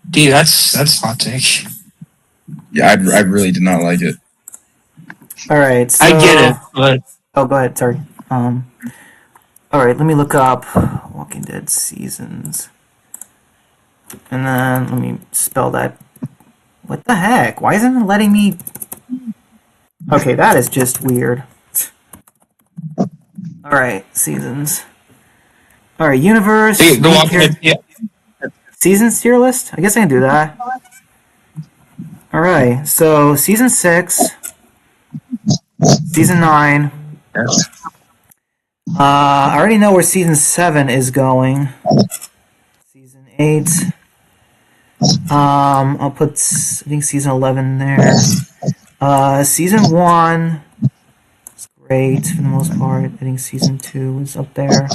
D, that's hot take. Yeah, I really did not like it. Alright, so... I get it, but... Oh, go ahead, sorry. Alright, let me look up Walking Dead seasons. And then, let me spell that. What the heck? Why isn't it letting me... Okay, that is just weird. Alright, seasons. Alright, universe... The Walking Dead, yeah. Seasons tier list? I guess I can do that. Alright, so season 6... Season 9... I already know where season 7 is going. Season 8. I'll put, I think, season 11 there. Season 1 is great for the most part. I think season 2 is up there.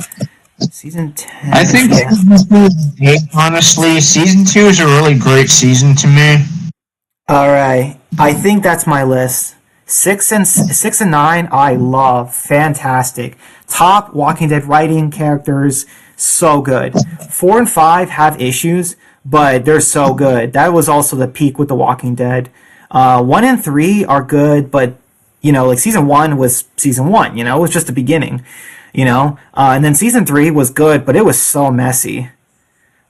Season 10. I think, honestly, season 2 is a really great season to me. Alright. I think that's my list. 6 and 9, I love. Fantastic. Top Walking Dead writing characters, so good. 4 and 5 have issues, but they're so good. That was also the peak with The Walking Dead. 1 and 3 are good, but, like season 1 was season 1, it was just the beginning, and then season 3 was good, but it was so messy.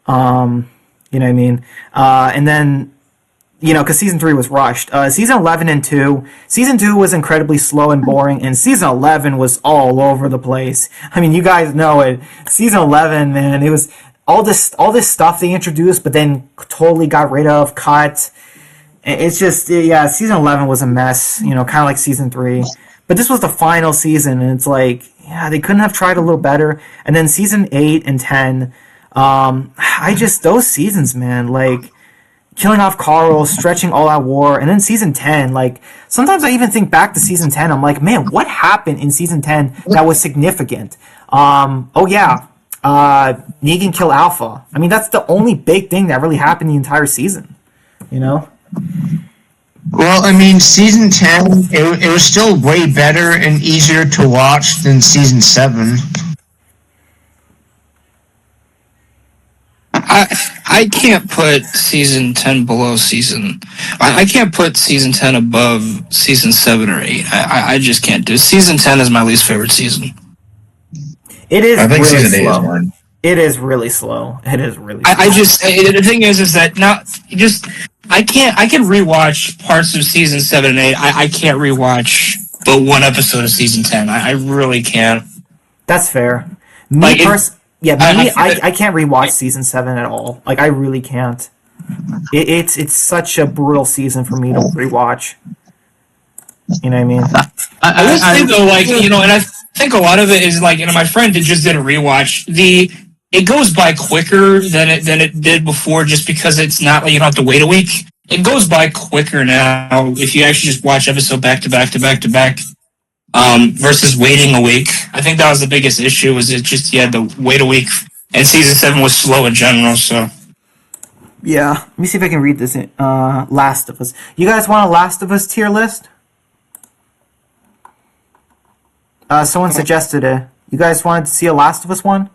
You know what I mean? And then, because season 3 was rushed. Season 11 and 2. Season 2 was incredibly slow and boring, and season 11 was all over the place. I mean, you guys know it. Season 11, man, it was all this stuff they introduced, but then totally got rid of, cut. It's just, season 11 was a mess, kind of like season 3. But this was the final season, and it's like, they couldn't have tried a little better. And then season 8 and 10, those seasons, man, like... Killing off Carl, stretching all out war, and then season 10, like, sometimes I even think back to season 10, I'm like, man, what happened in season 10 that was significant? Negan kill Alpha. I mean, that's the only big thing that really happened the entire season, Well, I mean, season 10, it was still way better and easier to watch than season 7. I can't put season 10 below season... I can't put season 10 above season 7 or 8. I just can't do it. Season 10 is my least favorite season. It is I think really season 8 is slow. one. It is really slow. It is really slow. The thing is that not just I can rewatch parts of season 7 and 8. I can't rewatch but one episode of season 10. I really can't. That's fair. Like I can't rewatch season 7 at all. Like I really can't. It's such a brutal season for me to rewatch. You know what I mean? I will say though, like, you know, and I think a lot of it is like, you know, my friend just did a rewatch. It goes by quicker than it did before, just because it's not like you don't have to wait a week. It goes by quicker now if you actually just watch episode back to back to back to back, versus waiting a week. I think that was the biggest issue. Was it just you had to wait a week, and season 7 was slow in general. So yeah, let me see if I can read this. Last of Us. You guys want a Last of Us tier list? Someone suggested it. You guys wanted to see a Last of Us one?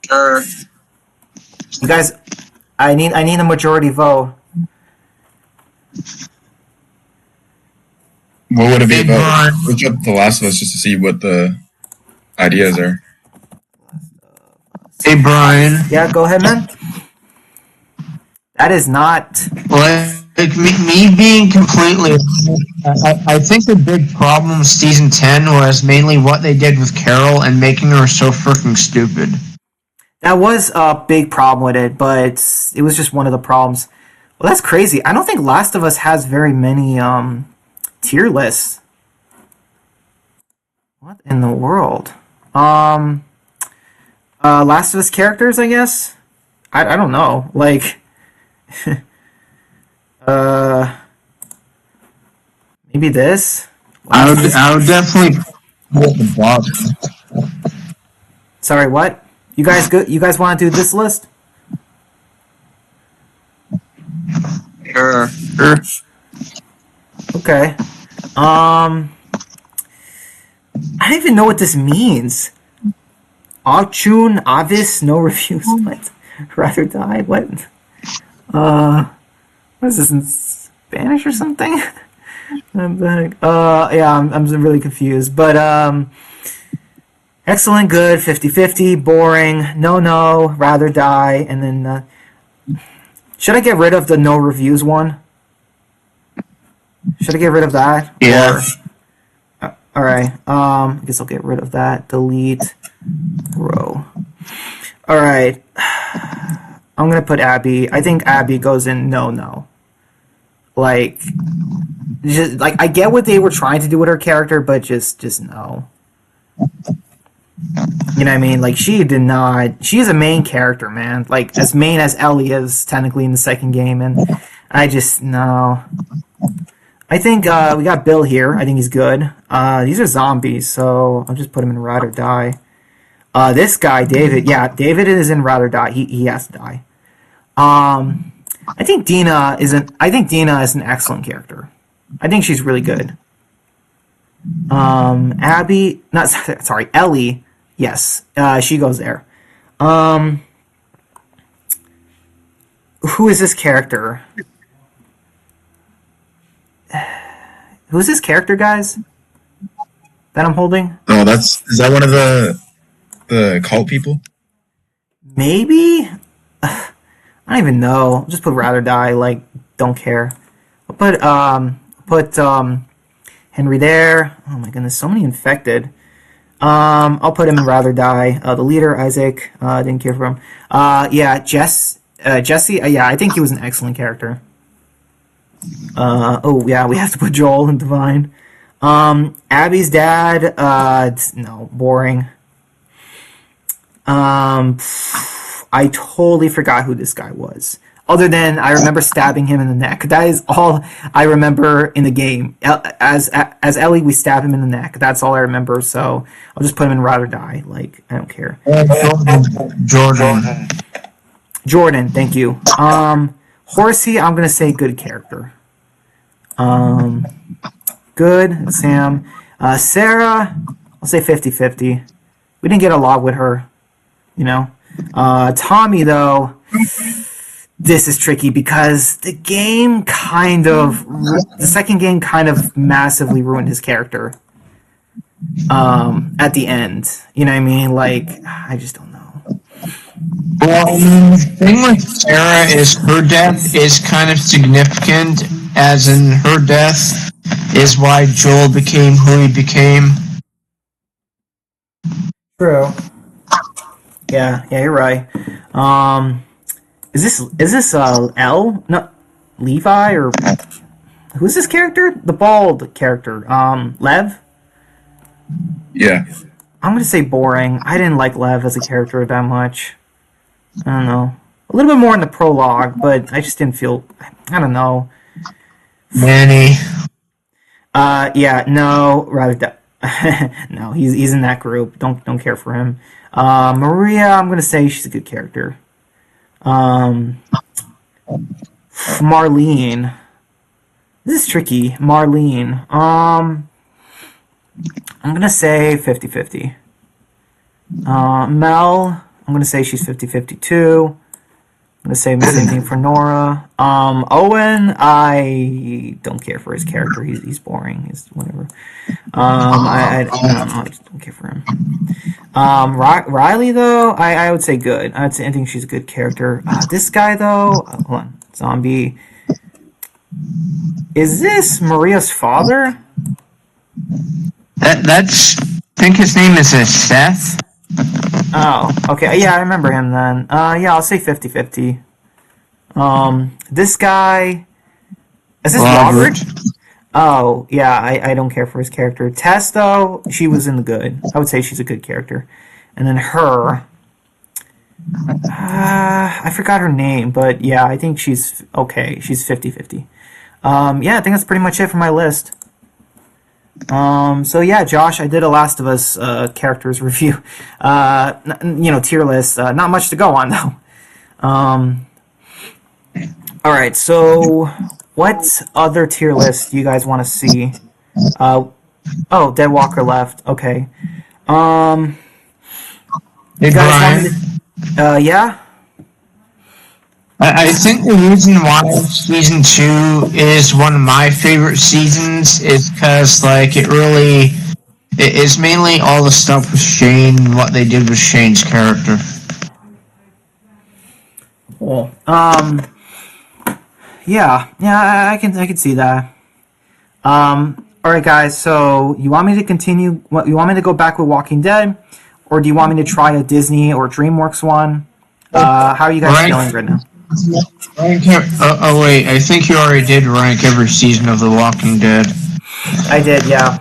Sure. You guys, I need a majority vote. What would it be about? Look up The Last of Us just to see what the ideas are. Hey, Brian. Yeah, go ahead, man. That is not... Like me being completely... I think the big problem with season 10 was mainly what they did with Carol and making her so freaking stupid. That was a big problem with it, but it was just one of the problems. Well, that's crazy. I don't think Last of Us has very many tier lists. What in the world? Last of Us characters, I guess? I don't know. Like... maybe this? I would definitely... Sorry, what? You guys want to do this list? Sure. Okay. I don't even know what this means. Achun, Avis, no reviews. What? Rather die? What? What is this, in Spanish or something? Yeah, I'm really confused. But, excellent, good, 50-50, boring, no, rather die, and then, should I get rid of the no reviews one? Should I get rid of that? Yeah. Alright, I guess I'll get rid of that. Delete row. Alright. I'm gonna put Abby. I think Abby goes in no. Like, I get what they were trying to do with her character, but just no. You know what I mean? Like, she is a main character, man. Like, as main as Ellie is technically in the second game, and I just, no. I think, we got Bill here. I think he's good. These are zombies, so I'll just put him in Ride or Die. This guy, David, yeah, David is in Ride or Die. He has to die. I think Dina is an excellent character. I think she's really good. Ellie, yes, she goes there. Who is this character? Who's this character, guys? That I'm holding? Oh, is that one of the cult people? Maybe? I don't even know. I'll just put Rather Die, like, don't care. I'll put Henry there. Oh my goodness, so many infected. I'll put him in Rather Die. The leader, Isaac, didn't care for him. Yeah, Jesse, yeah, I think he was an excellent character. Oh yeah, we have to put Joel in Divine. Abby's dad, no, boring. I totally forgot who this guy was. Other than I remember stabbing him in the neck. That is all I remember in the game. As Ellie, we stab him in the neck. That's all I remember. So I'll just put him in Ride or Die. Like, I don't care. Jordan, thank you. Horsey, I'm gonna say good character. Good. Sam. Sarah, I'll say 50-50. We didn't get along with her, you know. Tommy, though, this is tricky because the second game kind of massively ruined his character. at the end. You know what I mean? Like, I just don't know. Well, the thing with Sarah is her death is kind of significant, as in her death is why Joel became who he became. True. Yeah, you're right. Is this L? No, Levi or who's this character? The bald character. Lev. Yeah. I'm gonna say boring. I didn't like Lev as a character that much. I don't know. A little bit more in the prologue, but I just didn't feel. I don't know. Manny. Yeah, no, rather no, he's in that group. Don't care for him. Maria, I'm gonna say she's a good character. Marlene. This is tricky. Marlene. I'm gonna say 50-50. Mel, I'm gonna say she's 50-50 too. I'm gonna say the same thing for Nora. Owen, I don't care for his character. He's boring. He's whatever. I don't know. I just don't care for him. Riley though, I would say good. I think she's a good character. This guy though, hold on, zombie. Is this Maria's father? That's. I think his name is Seth. Oh, okay. Yeah, I remember him then. Yeah, I'll say 50-50. This guy. Is this Robert? Oh, yeah, I don't care for his character. Tess, though, she was in the good. I would say she's a good character. And then her. I forgot her name, but yeah, I think she's okay. She's 50-50. Yeah, I think that's pretty much it for my list. So yeah, Josh, I did a Last of Us characters review. Tier list. Not much to go on though. All right, so what other tier list do you guys want to see? Dead Walker left. Okay. You guys want to? Yeah. I think the reason why season 2 is one of my favorite seasons is because, like, it is mainly all the stuff with Shane, what they did with Shane's character. Cool. Yeah, I can see that. All right, guys. So you want me to continue? You want me to go back with Walking Dead, or do you want me to try a Disney or DreamWorks one? How are you guys feeling right now? Wait, I think you already did rank every season of The Walking Dead. I did, yeah.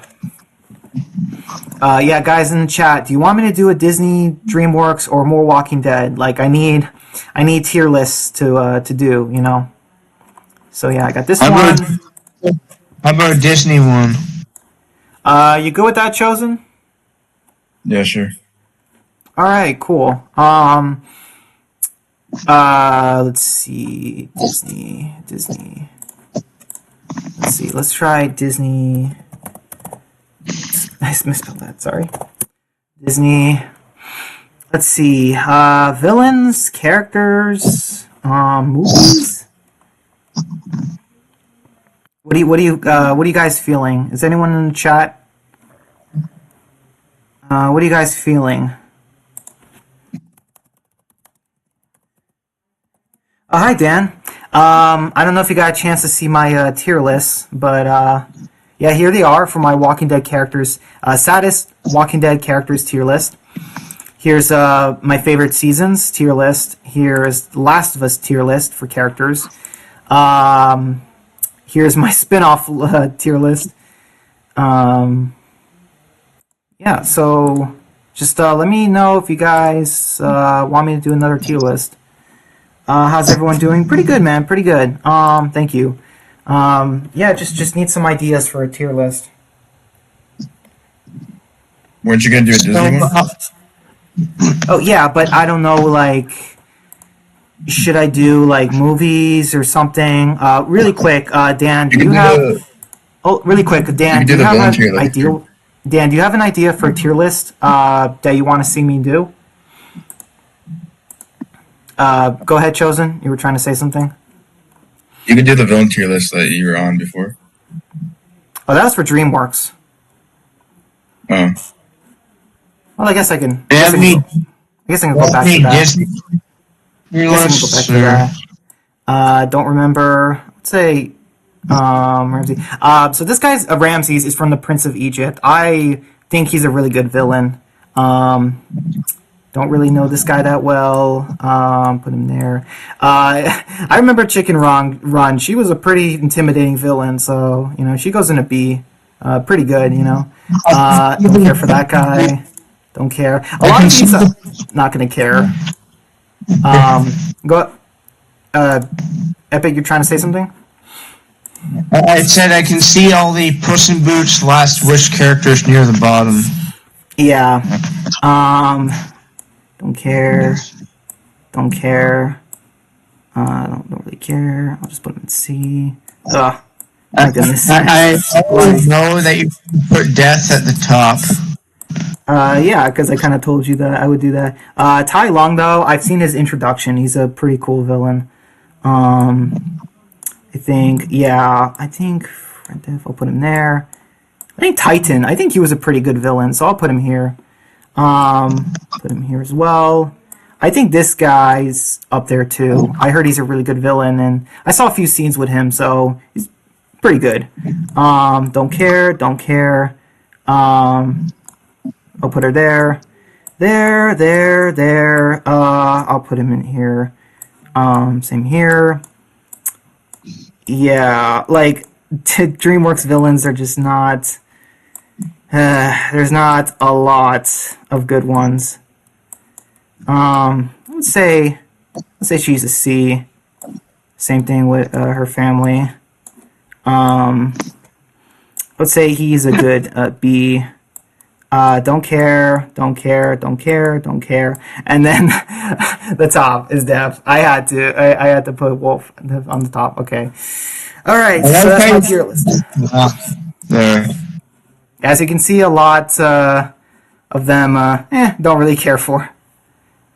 Yeah, guys in the chat, do you want me to do a Disney, DreamWorks, or more Walking Dead? Like, I need tier lists to do, you know. So yeah, I got this one. How about a Disney one? You good with that, Chosen? Yeah, sure. All right, cool. Let's see, Disney. Let's see, let's try Disney. I misspelled that, sorry. Disney. Let's see, villains, characters, movies. What are you guys feeling? Is anyone in the chat? What are you guys feeling? Hi, Dan. I don't know if you got a chance to see my tier list, but yeah, here they are for my Walking Dead characters. Saddest Walking Dead characters tier list. Here's my favorite seasons tier list. Here's Last of Us tier list for characters. Here's my spin-off tier list. Yeah, so just let me know if you guys want me to do another tier list. How's everyone doing? Pretty good, man. Pretty good. Thank you. Yeah, just need some ideas for a tier list. Weren't you gonna do a Disney one? Oh yeah, but I don't know. Like, should I do like movies or something? Really quick, Dan. Do you have? Oh, really quick, Dan. Do you have an idea? Dan, do you have an idea for a tier list that you want to see me do? Go ahead, Chosen. You were trying to say something? You can do the villain tier list that you were on before. Oh, that was for DreamWorks. Oh. Well, I guess I can. I guess I can go back to that. Disney I guess I can go back to that. Don't remember. Let's say Ramsey. So this guy's Ramses is from the Prince of Egypt. I think he's a really good villain. Don't really know this guy that well. Put him there. I remember Chicken Run. She was a pretty intimidating villain, so she goes in a B. Pretty good, Don't care for that guy. Don't care. A lot of these, not gonna care. Go. Epic, you're trying to say something? I said I can see all the Puss in Boots Last Wish characters near the bottom. Yeah. Don't care. Don't care. Don't really care. I'll just put them in C. Ugh. My goodness. I know that you put Death at the top. Yeah, because I kind of told you that I would do that. Tai Lung, though, I've seen his introduction. He's a pretty cool villain. I think I'll put him there. I think Titan. I think he was a pretty good villain, so I'll put him here. Put him here as well. I think this guy's up there too. I heard he's a really good villain, and I saw a few scenes with him, so he's pretty good. Don't care. I'll put her there. There. I'll put him in here. Same here. Yeah, like DreamWorks villains are just not. There's not a lot of good ones. Let's say she's a C. Same thing with her family. Let's say he's a good B. Don't care. And then the top is Dev. I had to put Wolf on the top. Okay. All right. So that's my tier list. There. As you can see, a lot of them don't really care for,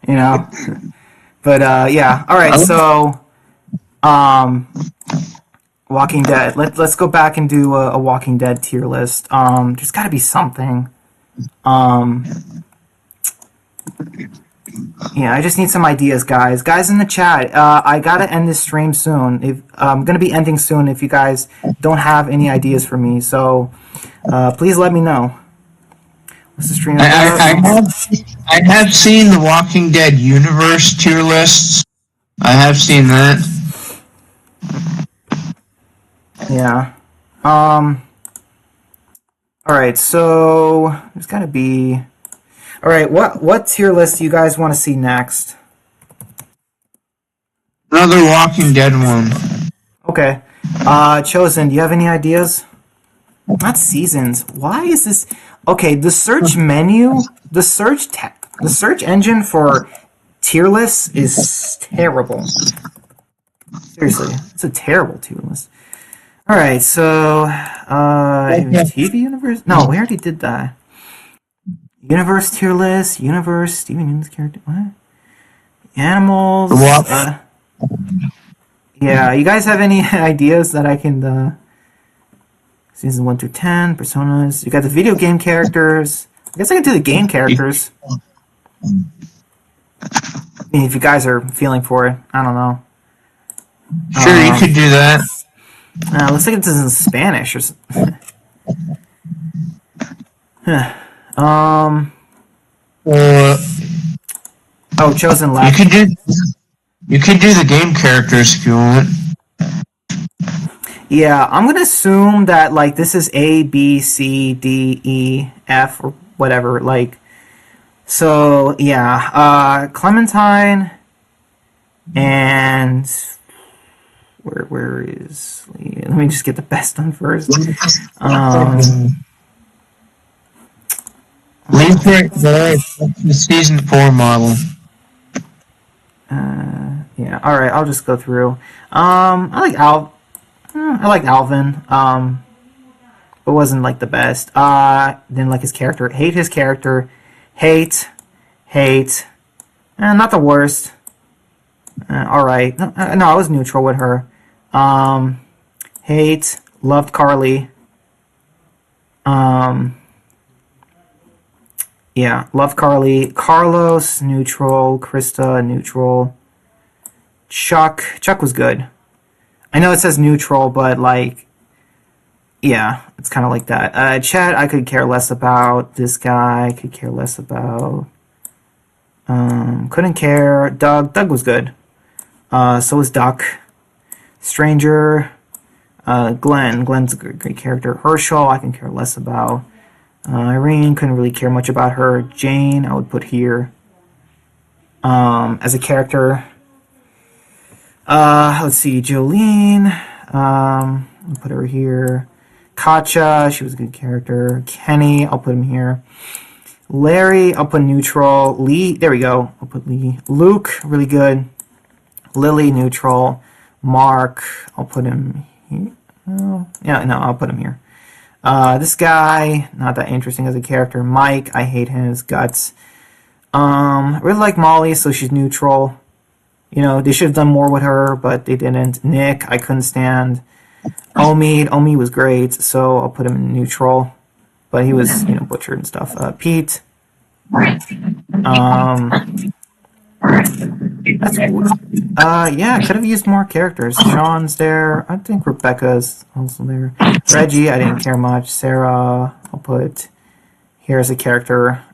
But yeah. All right. So, Walking Dead. Let's go back and do a Walking Dead tier list. There's got to be something. Yeah, I just need some ideas, guys. Guys in the chat, I gotta end this stream soon. I'm gonna be ending soon if you guys don't have any ideas for me. So, please let me know. What's the stream about? I have seen the Walking Dead universe tier lists. I have seen that. Yeah. All right, so there's got to be. All right, what tier list do you guys want to see next? Another Walking Dead one. Okay. Chosen, do you have any ideas? Not seasons. Why is this? Okay, the search menu, the search engine for tier lists is terrible. Seriously, it's a terrible tier list. All right, so TV universe. No, we already did that. Universe tier list. Universe. Steven Universe character. What? Animals. Yeah, you guys have any ideas that I can? Season 1 through 10. Personas. You got the video game characters. I guess I can do the game characters. I mean, if you guys are feeling for it, I don't know. Sure, you could do that. Looks like it's in Spanish or something. Chosen left. You could do the game characters if you want. Yeah, I'm gonna assume that like this is A, B, C, D, E, F, or whatever. Like, so yeah, Clementine and where is? Let me just get the best one first. The season 4 model. Yeah. All right. I'll just go through. I like Alvin. It wasn't like the best. Didn't like his character. Hate his character. Hate. Not the worst. All right. No, I was neutral with her. Hate. Loved Carly. Yeah, love Carly. Carlos, neutral. Krista, neutral. Chuck was good. I know it says neutral, but like, yeah, it's kind of like that. Chad, I could care less about. This guy, I could care less about. Couldn't care. Doug was good. So was Duck. Stranger. Glenn's a great character. Herschel, I can care less about. Irene, couldn't really care much about her. Jane, I would put here. As a character. Let's see, Jolene. I'll put her here. Katja, she was a good character. Kenny, I'll put him here. Larry, I'll put neutral. Lee, there we go. I'll put Lee. Luke, really good. Lily, neutral. Mark, I'll put him here. I'll put him here. This guy, not that interesting as a character. Mike, I hate his guts. I really like Molly, so she's neutral. You know, they should have done more with her, but they didn't. Nick, I couldn't stand. Omi was great, so I'll put him in neutral. But he was, butchered and stuff. Pete. I could have used more characters. Sean's there. I think Rebecca's also there. Reggie, I didn't care much. Sarah, I'll put here as a character.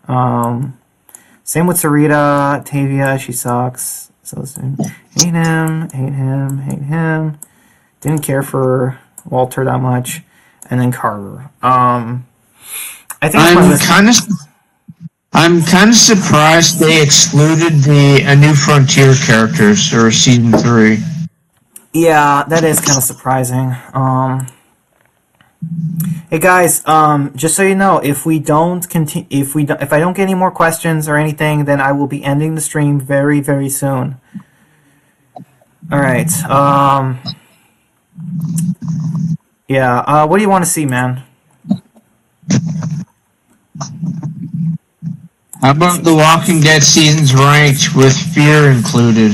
Same with Sarita. Tavia, she sucks. So hate him. Didn't care for Walter that much. And then Carter. I think I'm kind of surprised they excluded the A New Frontier characters for season 3. Yeah, that is kind of surprising. Hey guys, just so you know, if I don't get any more questions or anything, then I will be ending the stream very, very soon. All right. What do you want to see, man? How about The Walking Dead seasons ranked with Fear included?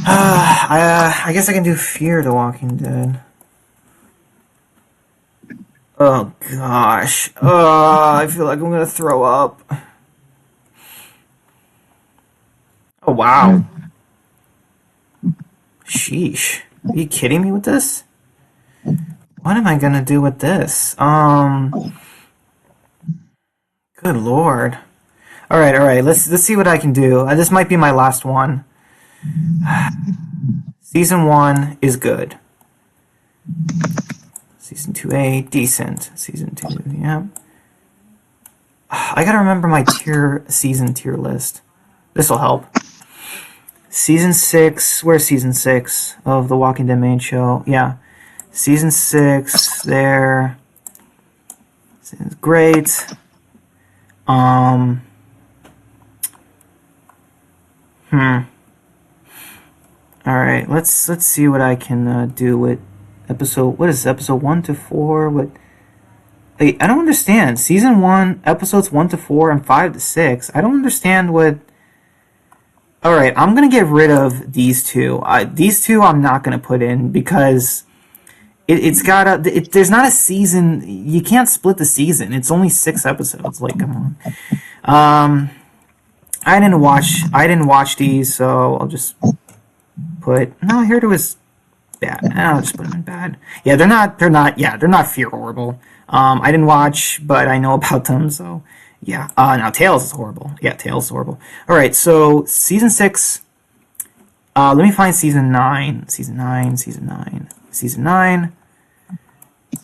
I guess I can do Fear the Walking Dead. Oh gosh. I feel like I'm gonna throw up. Oh wow. Sheesh. Are you kidding me with this? What am I gonna do with this? Good lord. Alright, let's see what I can do. This might be my last one. Season 1 is good. Season 2A, decent. Season 2, yeah. I gotta remember my season tier list. This'll help. Season 6, where's Season 6 of The Walking Dead main show? Yeah. Season 6, there. Season's great. Alright, let's see what I can do with episode 1 to 4? Wait, I don't understand. Season 1, episodes 1 to 4 and 5 to 6. I don't understand what... Alright, I'm gonna get rid of these two. These two I'm not gonna put in because there's not a season. You can't split the season. It's only 6 episodes. Like, come on. I didn't watch these, so I'll just put... No, here it was bad. I'll just put them in bad. Yeah, they're not fear horrible. I didn't watch, but I know about them, so yeah. Now Tales is horrible. Yeah, Tales is horrible. Alright, so season 6. Let me find season 9. Season 9,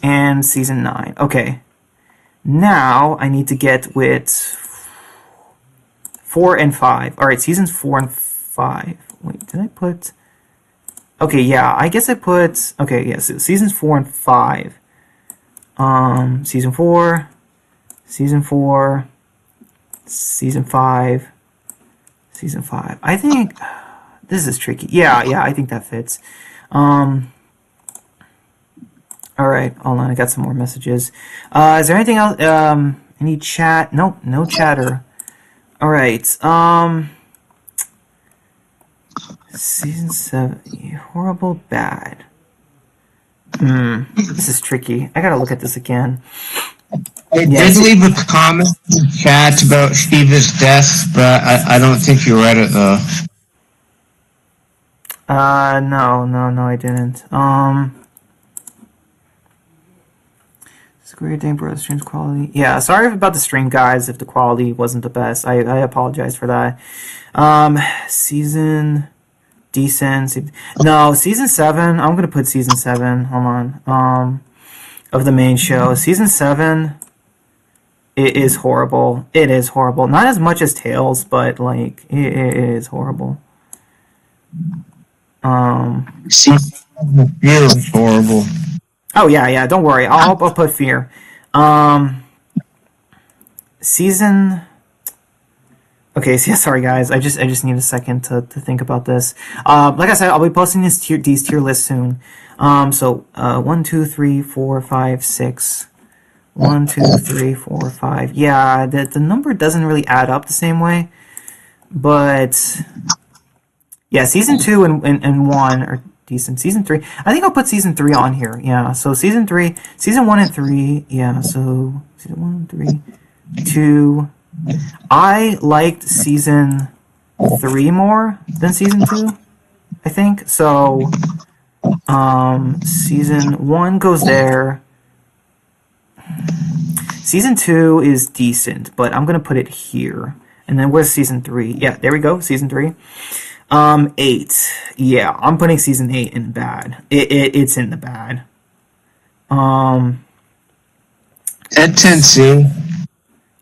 and season 9. Okay. Now I need to get with 4 and 5. Alright, seasons 4 and 5. Wait, did I put... Okay, yeah, I guess I put... Okay, yeah, so seasons 4 and 5. Season 4, season 4, season 5, season 5. I think... This is tricky. Yeah, I think that fits. Alright, hold on, I got some more messages. Is there anything else? Any chat? Nope, no chatter. Alright, season 7, horrible, bad. This is tricky. I gotta look at this again. I did leave a comment in the chat about Shiva's death, but I don't think you read it though. No, I didn't. It's a great day, bro. Stream's quality. Yeah, sorry about the stream, guys, if the quality wasn't the best. I apologize for that. Season decent. No, season 7. I'm gonna put season 7. Hold on. Of the main show. Season 7. It is horrible. It is horrible. Not as much as Tales, but like it is horrible. Fear is horrible. Oh yeah. Don't worry. I'll put Fear. Season. Okay. Sorry guys. I just need a second to think about this. Like I said, I'll be posting these tier lists soon. So 1, 2, 3, 4, 5, 6. 1, 2, 3, 4, 5. Yeah, the number doesn't really add up the same way. But yeah, season 2 and 1 are decent. Season 3, I think I'll put season 3 on here. Yeah, so season 1 and 3. Yeah, so season 1 and 3, 2. I liked season 3 more than season 2. I think so. Season 1 goes there. Season 2 is decent, but I'm gonna put it here. And then where's season 3? Yeah, there we go. Season 3. 8. Yeah, I'm putting season 8 in bad. It's in the bad. At 10C.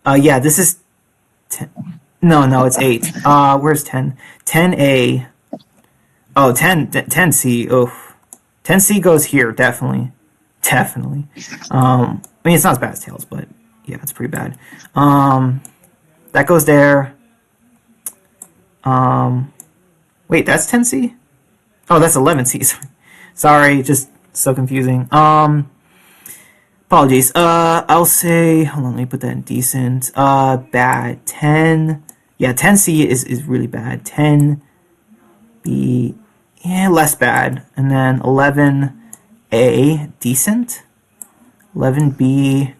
Yeah, this is 10. No, it's 8. Where's 10? 10A. Oh, 10C. Oh, 10C goes here, definitely. I mean, it's not as bad as Tails, but yeah, it's pretty bad. That goes there. Wait, that's 10C? Oh, that's 11C. Sorry, just so confusing. Apologies. I'll say, hold on, let me put that in decent. Bad. 10. Yeah, 10C is really bad. 10B, yeah, less bad. And then 11A, decent. 11B.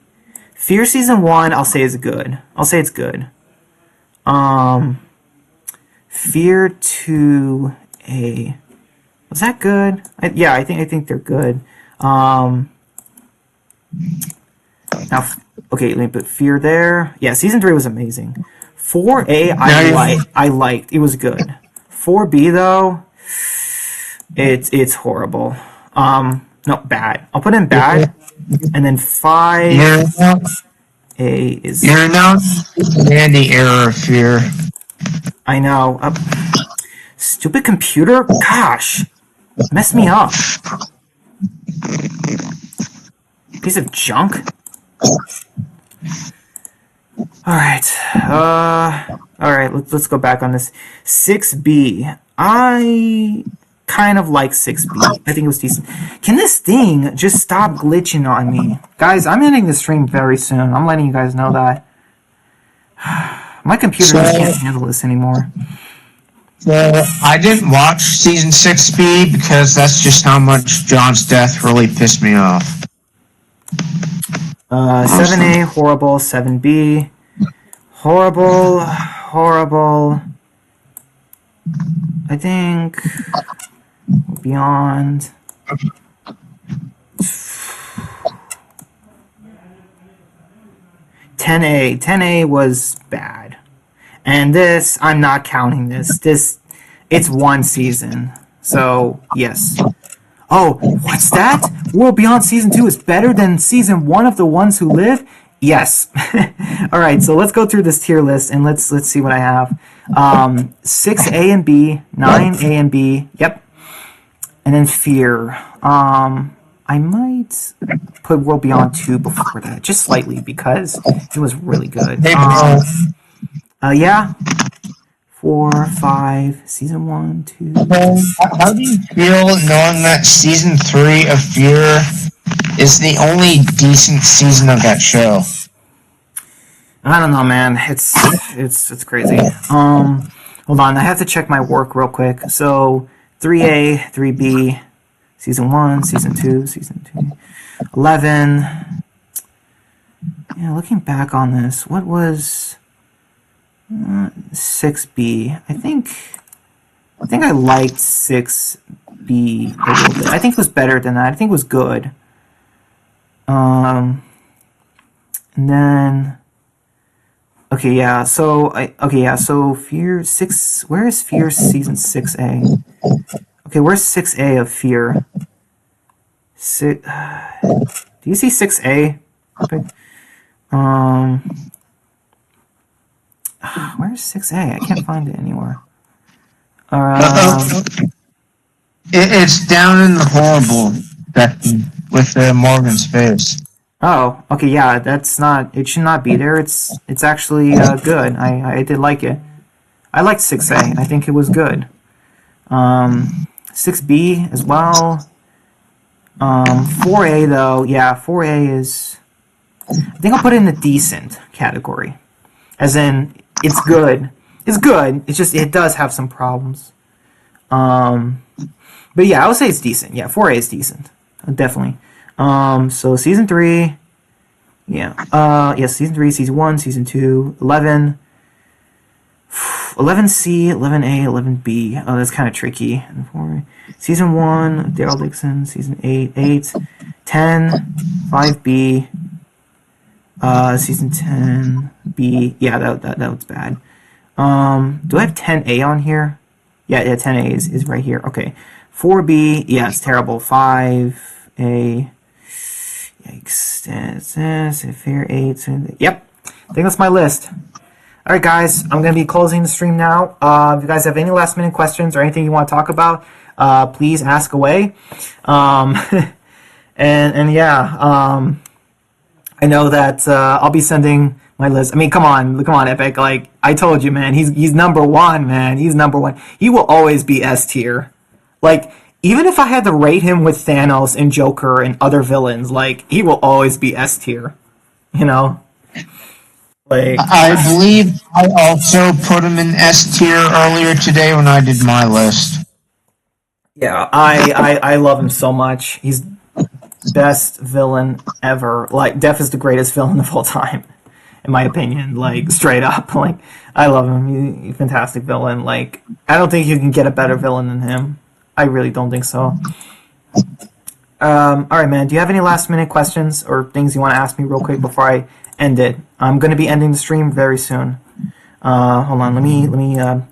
Fear Season 1, I'll say is good. I'll say it's good. Fear 2A. Was that good? Yeah, I think they're good. Now, okay, let me put Fear there. Yeah, Season 3 was amazing. 4A, I liked. It was good. 4B, though, it's horrible. No, bad. I'll put in bad. And then 5A is... You're not in the era of Fear. I know. Stupid computer? Gosh. Mess me up. Piece of junk. Alright. Alright, let's go back on this. 6B. I kind of like 6B. I think it was decent. Can this thing just stop glitching on me? Guys, I'm ending the stream very soon. I'm letting you guys know that. My computer just can't handle this anymore. Well, I didn't watch season 6B because that's just how much John's death really pissed me off. 7A, horrible. 7B, horrible. I think Beyond. 10A was bad. And this, I'm not counting this. It's one season. So, yes. Oh, what's that? World Beyond Season 2 is better than Season 1 of The Ones Who Live? Yes. Alright, so let's go through this tier list and let's see what I have. 6A and B, 9A and B, yep. And then Fear. I might put World Beyond 2 before that, just slightly, because it was really good. Yeah. 4, 5, Season 1, 2... How do you feel knowing that Season 3 of Fear is the only decent season of that show? I don't know, man. It's crazy. Hold on, I have to check my work real quick. So, 3A, 3B, Season 1, Season 2, Season 2, 11... Yeah, looking back on this, what was 6B? I think I liked 6B a little bit. I think it was better than that. I think it was good. And then okay, yeah. So So Fear 6. Where is Fear season 6A? Okay, where's 6A of Fear? Do you see 6A? Where's 6A? I can't find it anywhere. It's down in the horrible section with Morgan's face. Oh, okay, yeah, that's not. It should not be there. It's actually good. I did like it. I liked 6A. I think it was good. 6B as well. 4A though, yeah, 4A is. I think I'll put it in the decent category, as in it's good. It's good. It's just it does have some problems. But yeah, I would say it's decent. Yeah, 4A is decent, definitely. So season 3, yeah, season 3, season 1, season 2, 11, 11C, 11A, 11B. Oh, that's kind of tricky. Season 1, Daryl Dixon. Season 8, 10, 5B. Season 10B. Yeah, that was bad. Do I have 10A on here? Yeah, 10A is right here. Okay. 4B, yeah, it's terrible. 5A. Yikes. Fair 8. Yep. I think that's my list. Alright, guys, I'm going to be closing the stream now. If you guys have any last minute questions or anything you want to talk about, please ask away. And yeah, I know that I'll be sending my list. I mean, come on, Epic. Like, I told you, man, he's number one, man. He's number one. He will always be S tier. Like, even if I had to rate him with Thanos and Joker and other villains, like, he will always be S tier. You know? Like, I believe I also put him in S tier earlier today when I did my list. Yeah, I love him so much. He's best villain ever. Like, Death is the greatest villain of all time, in my opinion. Like, straight up. Like, I love him. He's a fantastic villain. Like, I don't think you can get a better villain than him. I really don't think so. Alright, man. Do you have any last minute questions or things you want to ask me real quick before I end it? I'm going to be ending the stream very soon. Hold on. Let me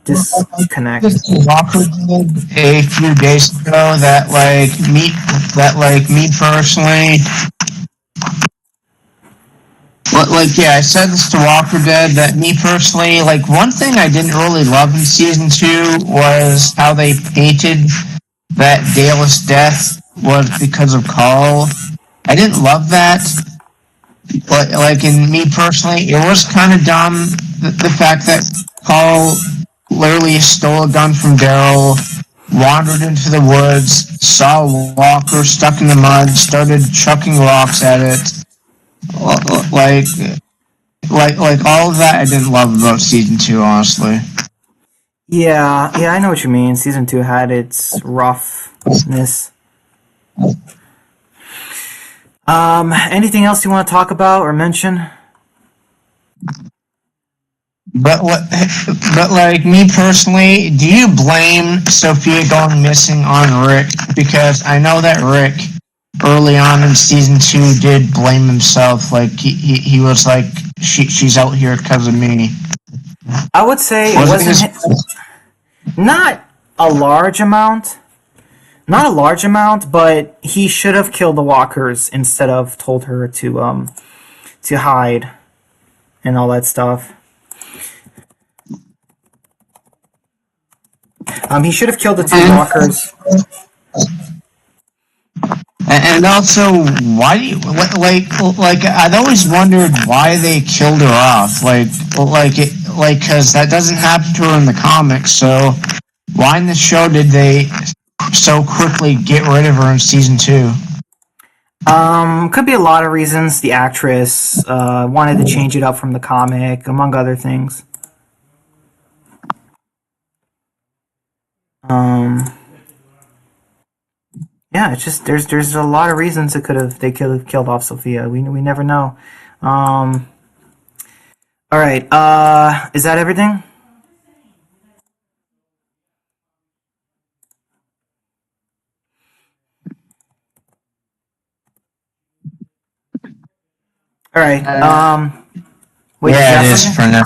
disconnect. Walker did a few days ago that me personally. Yeah, I said this to Walker Dead that me personally, like, one thing I didn't really love in season 2 was how they painted that Dale's death was because of Carl. I didn't love that. But, like, in me personally, it was kind of dumb, the fact that Carl literally stole a gun from Daryl, wandered into the woods, saw Walker stuck in the mud, started chucking rocks at it. Like all of that I didn't love about season 2, honestly. Yeah, I know what you mean. Season 2 had its roughness. Anything else you want to talk about or mention? But like me personally, do you blame Sophia going missing on Rick? Because I know that Rick early on in season 2 did blame himself. Like he was like, she's out here because of me. I would say it wasn't not a large amount. Not a large amount, but he should have killed the walkers instead of told her to hide and all that stuff. He should have killed the two walkers. And also, why do you like? I'd always wondered why they killed her off. Because that doesn't happen to her in the comics. So why in the show did they so quickly get rid of her in season 2? Could be a lot of reasons. The actress wanted to change it up from the comic, among other things. Yeah, it's just there's a lot of reasons they could have killed off Sophia. We never know. All right. Is that everything? All right. Wait. Yeah, it is for now.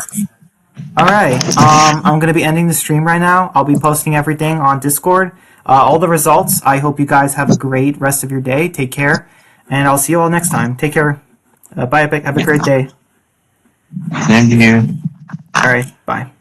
All right. I'm gonna be ending the stream right now. I'll be posting everything on Discord. All the results. I hope you guys have a great rest of your day. Take care, and I'll see you all next time. Take care. Bye. Have a great day. Thank you. All right. Bye.